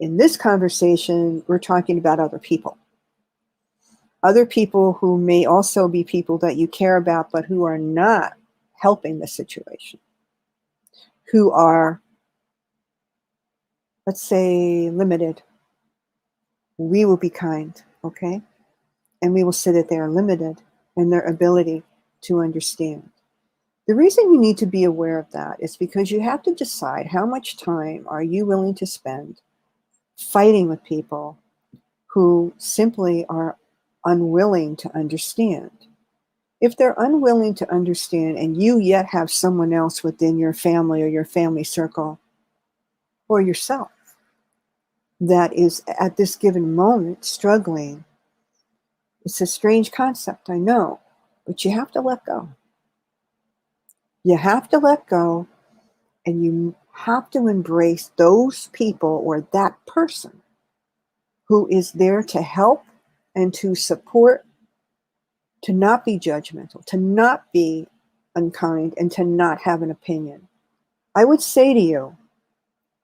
In this conversation, we're talking about other people. Other people who may also be people that you care about, but who are not helping the situation. Who are, let's say, limited. We will be kind, okay? And we will say that they are limited in their ability to understand. The reason you need to be aware of that is because you have to decide how much time are you willing to spend fighting with people who simply are unwilling to understand. If they're unwilling to understand and you yet have someone else within your family or your family circle or yourself that is at this given moment struggling, it's a strange concept, I know, but you have to let go. You have to let go, and you have to embrace those people or that person who is there to help and to support, to not be judgmental, to not be unkind, and to not have an opinion. I would say to you,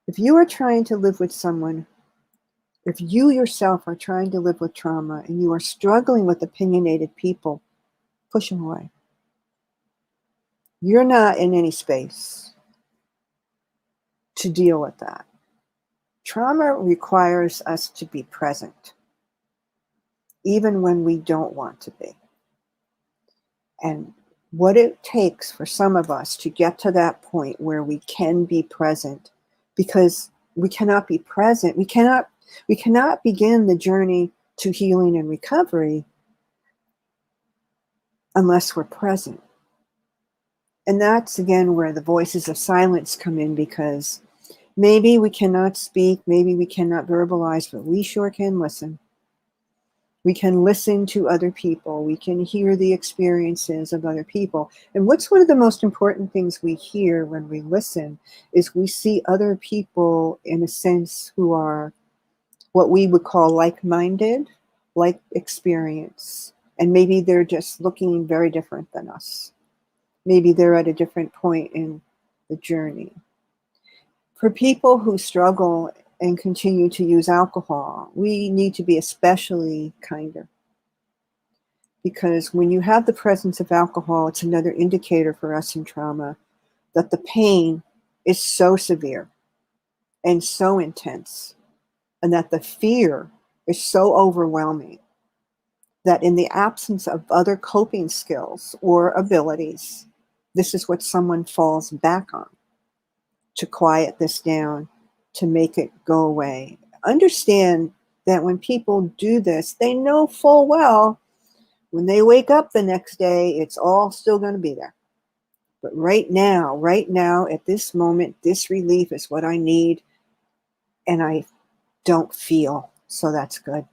if you are trying to live with someone, if you yourself are trying to live with trauma and you are struggling with opinionated people, push them away. You're not in any space to deal with that. Trauma requires us to be present, even when we don't want to be. And what it takes for some of us to get to that point where we can be present, because we cannot be present, we cannot begin the journey to healing and recovery unless we're present. And that's again where the voices of silence come in, because maybe we cannot speak, maybe we cannot verbalize, but we sure can listen. We can listen to other people. We can hear the experiences of other people. And what's one of the most important things we hear when we listen is we see other people in a sense who are what we would call like-minded, like experience. And maybe they're just looking very different than us. Maybe they're at a different point in the journey. For people who struggle and continue to use alcohol, we need to be especially kinder. Because when you have the presence of alcohol, it's another indicator for us in trauma that the pain is so severe and so intense, and that the fear is so overwhelming that in the absence of other coping skills or abilities, this is what someone falls back on to quiet this down, to make it go away. Understand that when people do this, they know full well when they wake up the next day, it's all still going to be there. But right now, at this moment, this relief is what I need, and I don't feel, so that's good.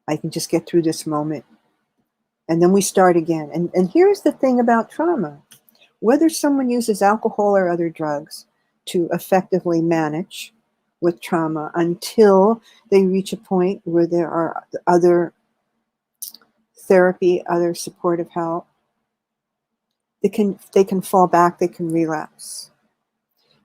I can just get through this moment. And then we start again. And here's the thing about trauma. Whether someone uses alcohol or other drugs to effectively manage with trauma until they reach a point where there are other therapy, other supportive help. They can fall back, they can relapse.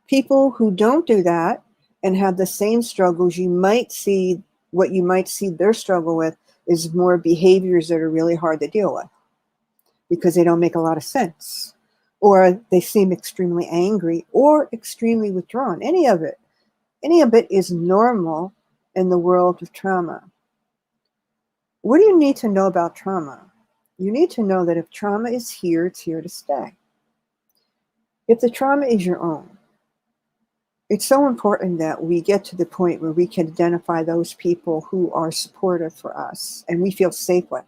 People who don't do that and have the same struggles, what you might see their struggle with is more behaviors that are really hard to deal with because they don't make a lot of sense, or they seem extremely angry or extremely withdrawn. Any of it is normal in the world of trauma. What do you need to know about trauma? You need to know that if trauma is here, it's here to stay. If the trauma is your own, it's so important that we get to the point where we can identify those people who are supportive for us and we feel safe with.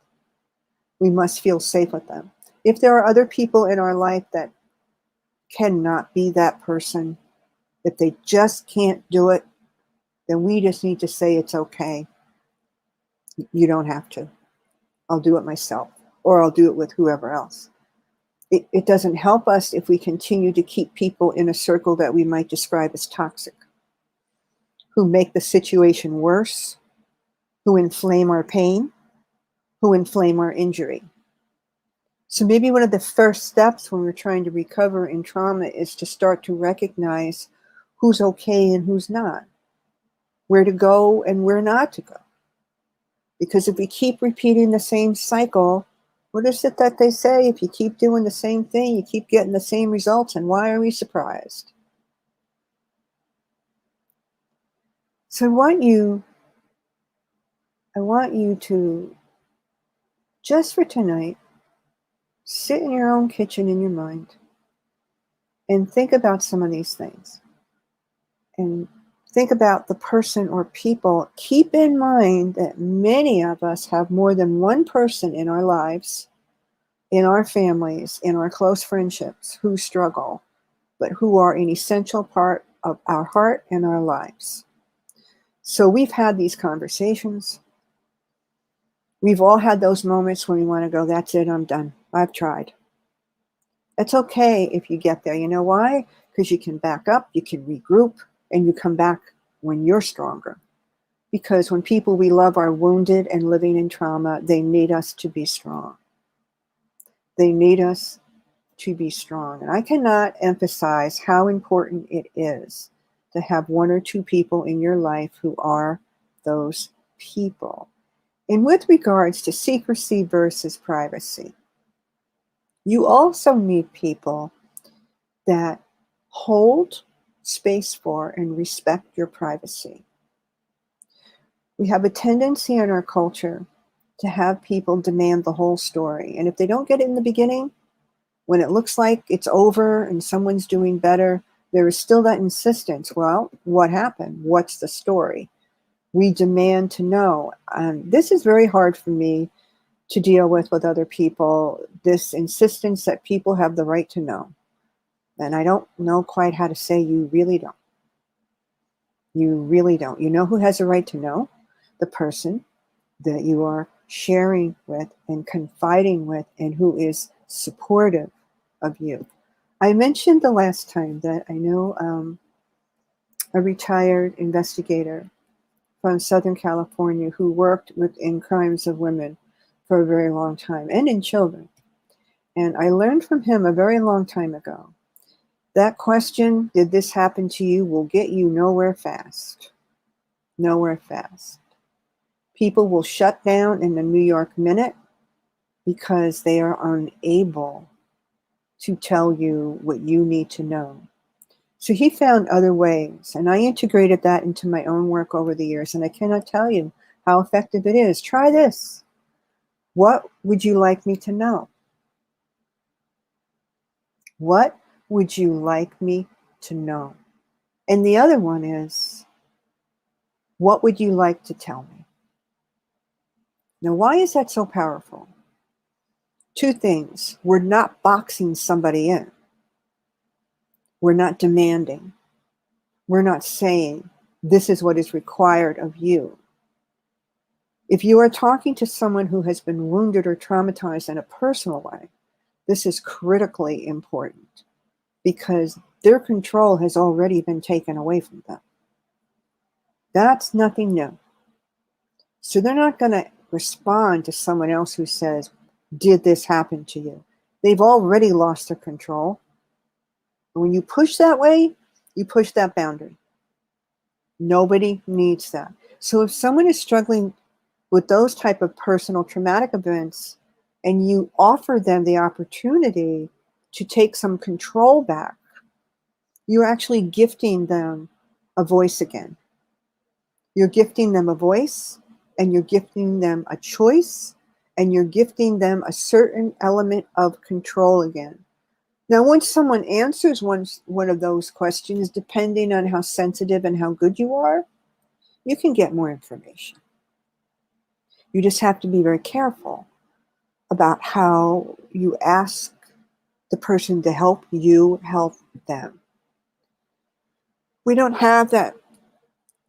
We must feel safe with them. If there are other people in our life that cannot be that person, if they just can't do it, then we just need to say it's okay. You don't have to. I'll do it myself, or I'll do it with whoever else. It doesn't help us if we continue to keep people in a circle that we might describe as toxic, who make the situation worse, who inflame our pain, who inflame our injury. So maybe one of the first steps when we're trying to recover in trauma is to start to recognize who's okay and who's not, where to go and where not to go. Because if we keep repeating the same cycle, what is it that they say? If you keep doing the same thing, you keep getting the same results, and why are we surprised? So I want you to, just for tonight, sit in your own kitchen in your mind and think about some of these things. And think about the person or people. Keep in mind that many of us have more than one person in our lives, in our families, in our close friendships who struggle, but who are an essential part of our heart and our lives. So we've had these conversations. We've all had those moments when we want to go, that's it, I'm done. I've tried. It's okay if you get there. You know why? Because you can back up, you can regroup, and you come back when you're stronger. Because when people we love are wounded and living in trauma, they need us to be strong. They need us to be strong. And I cannot emphasize how important it is to have one or two people in your life who are those people. And with regards to secrecy versus privacy, you also need people that hold space for and respect your privacy. We have a tendency in our culture to have people demand the whole story. And if they don't get it in the beginning, when it looks like it's over and someone's doing better, there is still that insistence. Well, what happened? What's the story? We demand to know. This is very hard for me to deal with other people, this insistence that people have the right to know. And I don't know quite how to say you really don't. You really don't. You know who has a right to know? The person that you are sharing with and confiding with and who is supportive of you. I mentioned the last time that I know a retired investigator from Southern California who worked in crimes of women for a very long time and in children. And I learned from him a very long time ago. That question, did this happen to you, will get you nowhere fast. Nowhere fast. People will shut down in the New York Minute because they are unable to tell you what you need to know. So he found other ways, and I integrated that into my own work over the years, and I cannot tell you how effective it is. Try this. What would you like me to know? What would you like me to know? And the other one is, what would you like to tell me? Now, why is that so powerful? Two things. We're not boxing somebody in. We're not demanding. We're not saying, this is what is required of you. If you are talking to someone who has been wounded or traumatized in a personal way, this is critically important because their control has already been taken away from them. That's nothing new. So they're not going to respond to someone else who says, did this happen to you? They've already lost their control. And when you push that way, you push that boundary. Nobody needs that. So if someone is struggling with those type of personal traumatic events and you offer them the opportunity to take some control back, you're actually gifting them a voice again. You're gifting them a voice, and you're gifting them a choice, and you're gifting them a certain element of control again. Now, once someone answers one of those questions, depending on how sensitive and how good you are, you can get more information. You just have to be very careful about how you ask the person to help you help them. We don't have that,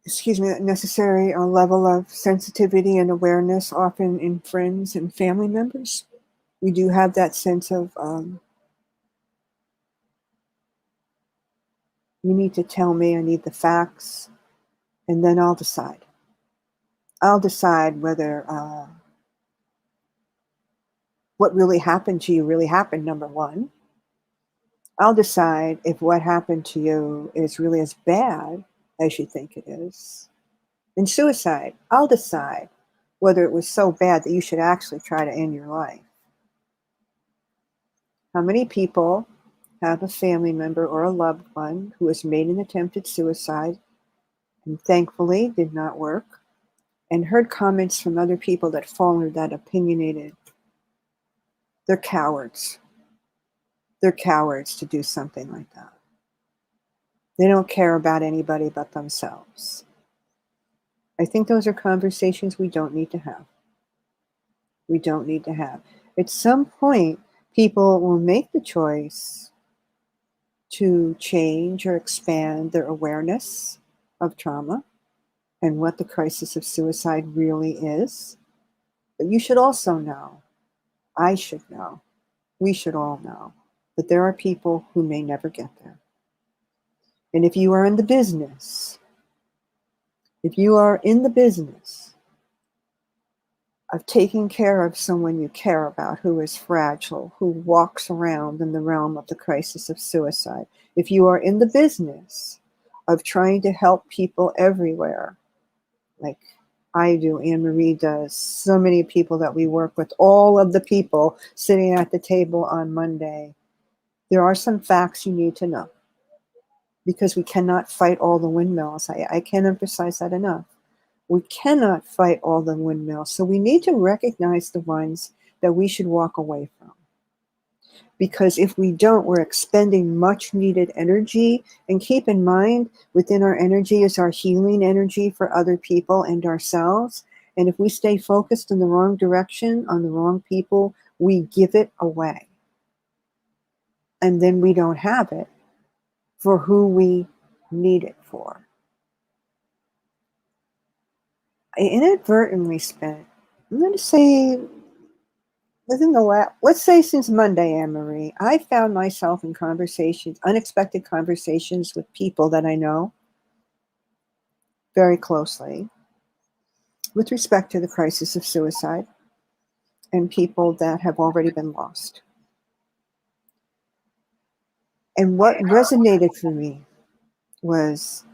that necessary level of sensitivity and awareness often in friends and family members. We do have that sense of, you need to tell me, I need the facts, and then I'll decide. I'll decide whether what really happened to you really happened, number one. I'll decide if what happened to you is really as bad as you think it is. In suicide, I'll decide whether it was so bad that you should actually try to end your life. How many people have a family member or a loved one who has made an attempt at suicide and thankfully did not work, and heard comments from other people that fall under that opinionated? They're cowards. They're cowards to do something like that. They don't care about anybody but themselves. I think those are conversations we don't need to have. We don't need to have. At some point, people will make the choice to change or expand their awareness of trauma and what the crisis of suicide really is. But you should also know, I should know, we should all know, that there are people who may never get there. And if you are in the business, of taking care of someone you care about who is fragile, who walks around in the realm of the crisis of suicide, if you are in the business of trying to help people everywhere, like I do, Anne Marie does, so many people that we work with, all of the people sitting at the table on Monday, there are some facts you need to know, because we cannot fight all the windmills. I can't emphasize that enough. We cannot fight all the windmills. So we need to recognize the ones that we should walk away from. Because if we don't, we're expending much needed energy. And keep in mind, within our energy is our healing energy for other people and ourselves. And if we stay focused in the wrong direction, on the wrong people, we give it away. And then we don't have it for who we need it for. I inadvertently spent, I'm going to say, let's say since Monday, Anne Marie, I found myself in conversations, unexpected conversations with people that I know very closely with respect to the crisis of suicide and people that have already been lost. And what resonated for me was,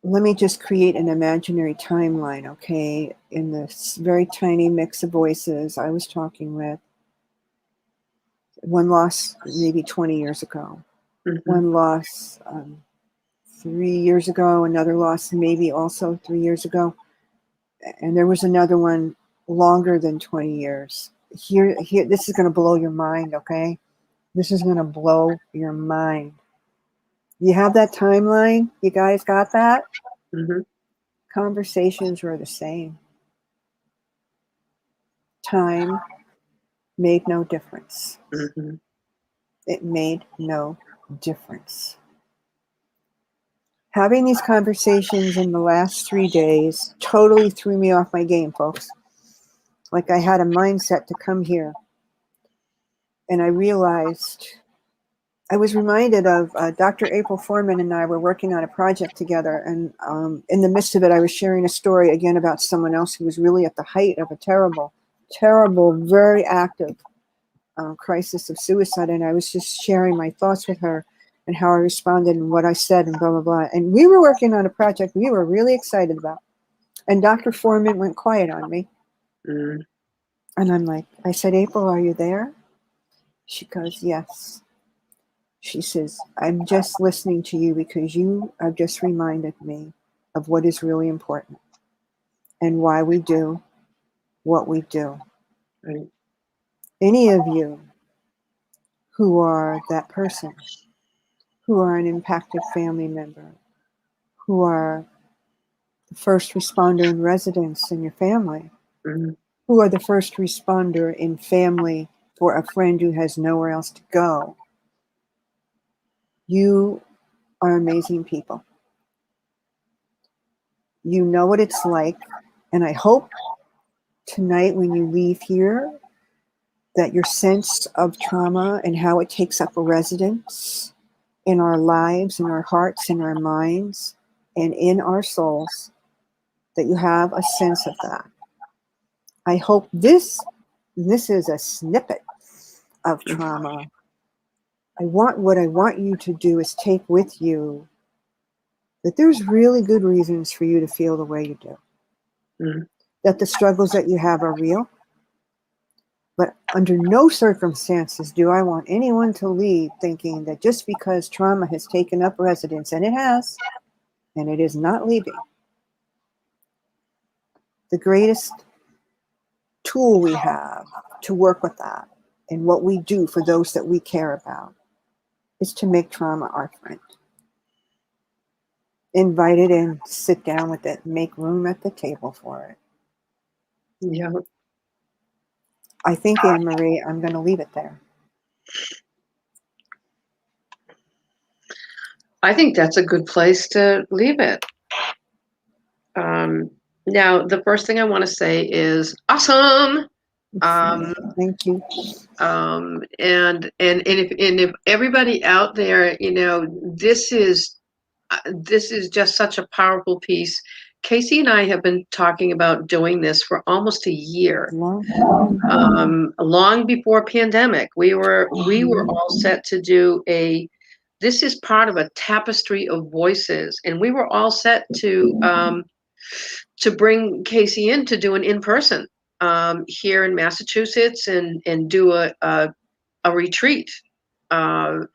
let me just create an imaginary timeline, okay? In this very tiny mix of voices I was talking with, one lost maybe 20 years ago, one lost 3 years ago, another loss maybe also 3 years ago, and there was another one longer than 20 years. Here, this is going to blow your mind, okay? This is going to blow your mind. You have that timeline? You guys got that? Mm-hmm. Conversations were the same. Time made no difference. Mm-hmm. It made no difference. Having these conversations in the last 3 days totally threw me off my game, folks. Like I had a mindset to come here. And I realized I was reminded of Dr. April Foreman and I were working on a project together, and in the midst of it, I was sharing a story again about someone else who was really at the height of a terrible, terrible, very active crisis of suicide, and I was just sharing my thoughts with her and how I responded and what I said and blah, blah, blah. And we were working on a project we were really excited about. And Dr. Foreman went quiet on me. Mm. And I'm like, I said, April, are you there? She goes, yes. She says, I'm just listening to you because you have just reminded me of what is really important and why we do what we do. Right. Any of you who are that person, who are an impacted family member, who are the first responder in residence in your family, Mm. who are the first responder in family for a friend who has nowhere else to go, you are amazing people. You know what it's like, and I hope tonight when you leave here that your sense of trauma and how it takes up a residence in our lives, in our hearts, in our minds, and in our souls, that you have a sense of that. I hope this is a snippet of trauma. What I want you to do is take with you that there's really good reasons for you to feel the way you do. Mm. That the struggles that you have are real. But under no circumstances do I want anyone to leave thinking that just because trauma has taken up residence, and it has, and it is not leaving, the greatest tool we have to work with that and what we do for those that we care about is to make trauma our friend. Invite it in, sit down with it, make room at the table for it. Yeah. I think, Anne Marie, I'm going to leave it there. I think that's a good place to leave it. Now, the first thing I want to say is awesome. Thank you. And if everybody out there, you know, this is just such a powerful piece. Casey and I have been talking about doing this for almost a year. Long before pandemic, we were all set to do this is part of a tapestry of voices, and we were all set to bring Casey in to do an in-person here in Massachusetts and do a retreat of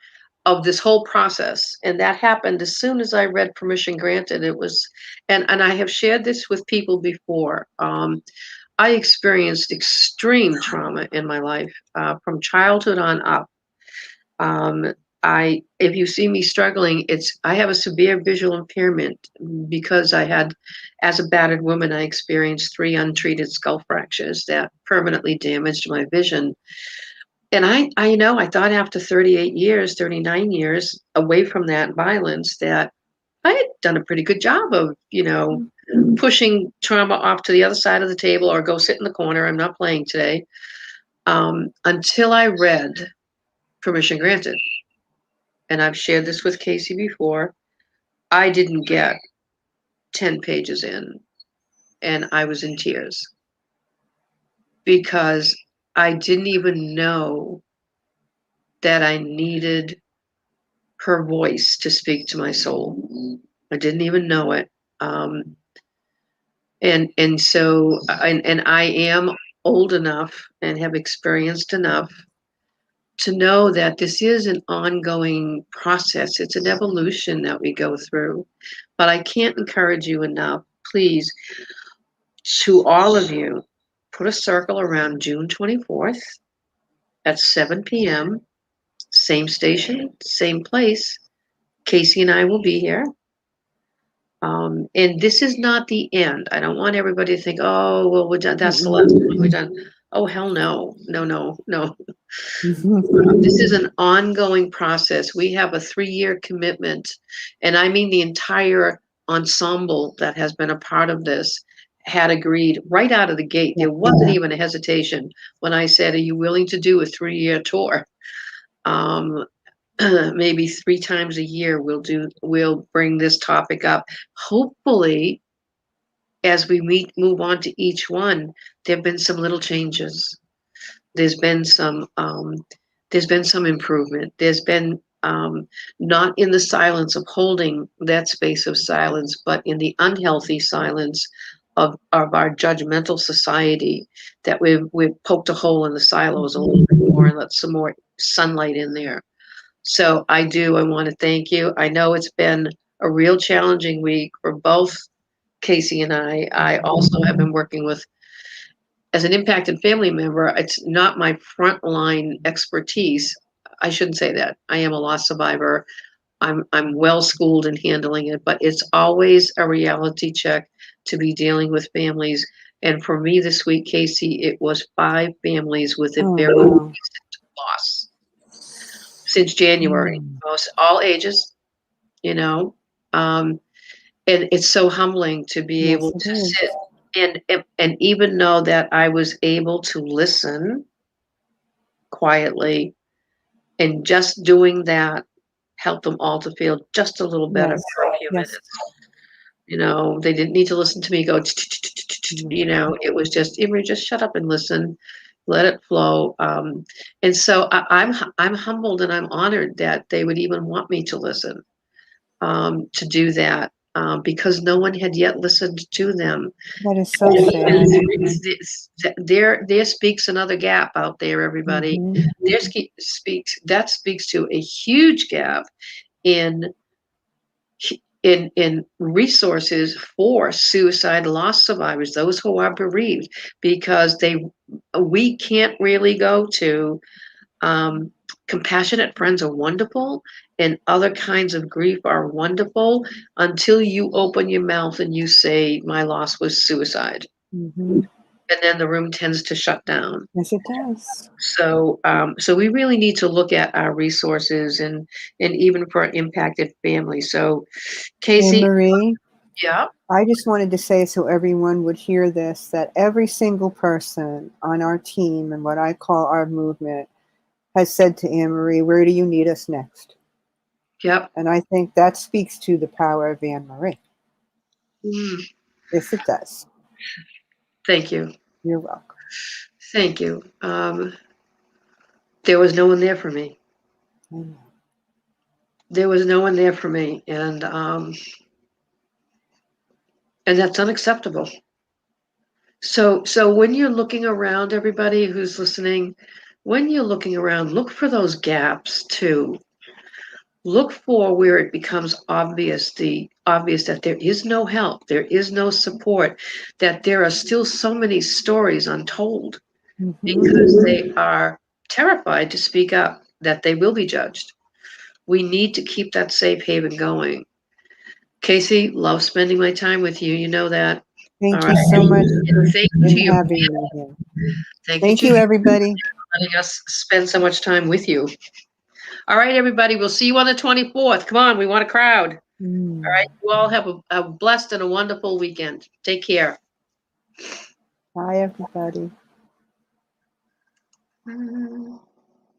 this whole process. And that happened as soon as I read Permission Granted. It was, and I have shared this with people before. I experienced extreme trauma in my life from childhood on up. If you see me struggling, I have a severe visual impairment because as a battered woman, I experienced 3 untreated skull fractures that permanently damaged my vision. And I thought after 39 years away from that violence that I had done a pretty good job of, pushing trauma off to the other side of the table or go sit in the corner. I'm not playing today. Until I read Permission Granted. And I've shared this with Casey before. I didn't get 10 pages in and I was in tears because I didn't even know that I needed her voice to speak to my soul. I didn't even know it. And so I am old enough and have experienced enough to know that this is an ongoing process. It's an evolution that we go through. But I can't encourage you enough, please, to all of you, put a circle around June 24th at 7 p.m., same station, same place. Casey and I will be here. And this is not the end. I don't want everybody to think, oh, well, we're done. That's the last one. We're done. Oh, hell no. No. This is an ongoing process. We have a 3-year commitment. And I mean, the entire ensemble that has been a part of this had agreed right out of the gate. There wasn't even a hesitation when I said, are you willing to do a 3-year tour? maybe 3 times a year, we'll bring this topic up. Hopefully, as we move on to each one, there've been some little changes. There's been some improvement. There's been not in the silence of holding that space of silence, but in the unhealthy silence of our judgmental society, that we've poked a hole in the silos a little bit more and let some more sunlight in there. So I want to thank you. I know it's been a real challenging week for both Casey and I. I also have been working with, as an impacted family member, it's not my frontline expertise. I shouldn't say that. I am a loss survivor. I'm well schooled in handling it, but it's always a reality check to be dealing with families. And for me this week, Casey, it was 5 families with a Oh, very wow. recent loss since January. Most all ages, you know. And it's so humbling to be Yes, able it to is. sit and even know that I was able to listen quietly, and just doing that helped them all to feel just a little better Yes. for a few Yes. minutes. They didn't need to listen to me go, it was just, Emery, just shut up and listen, let it flow. And so I'm humbled and I'm honored that they would even want me to listen, to do that, because no one had yet listened to them. That is so sad. There speaks another gap out there, everybody. Mhm. That speaks to a huge gap in in resources for suicide loss survivors, those who are bereaved, because we can't really go to, compassionate friends are wonderful, and other kinds of grief are wonderful until you open your mouth and you say, my loss was suicide. Mhm. And then the room tends to shut down. Yes, it does. So we really need to look at our resources, and even for impacted families. So, Anne Casey, Marie, yeah, I just wanted to say so everyone would hear this that every single person on our team and what I call our movement has said to Anne Marie, where do you need us next? yep. And I think that speaks to the power of Anne Marie. Mm, Yes, it does. thank you. You're welcome. Thank you. There was no one there for me. I know. There was no one there for me, and that's unacceptable. So when you're looking around, everybody who's listening, when you're looking around, look for those gaps too. Look for where it becomes obvious that there is no help, there is no support, that there are still so many stories untold because they are terrified to speak up, that they will be judged. We need to keep that safe haven going. Casey, love spending my time with you. You know that. All Thank you right. so much And thank you to for your having me here. thank you Thank to you, everybody. letting us spend so much time with you. All right, everybody. We'll see you on the 24th. Come on, we want a crowd. All right. You all have a blessed and a wonderful weekend. Take care. Bye, everybody.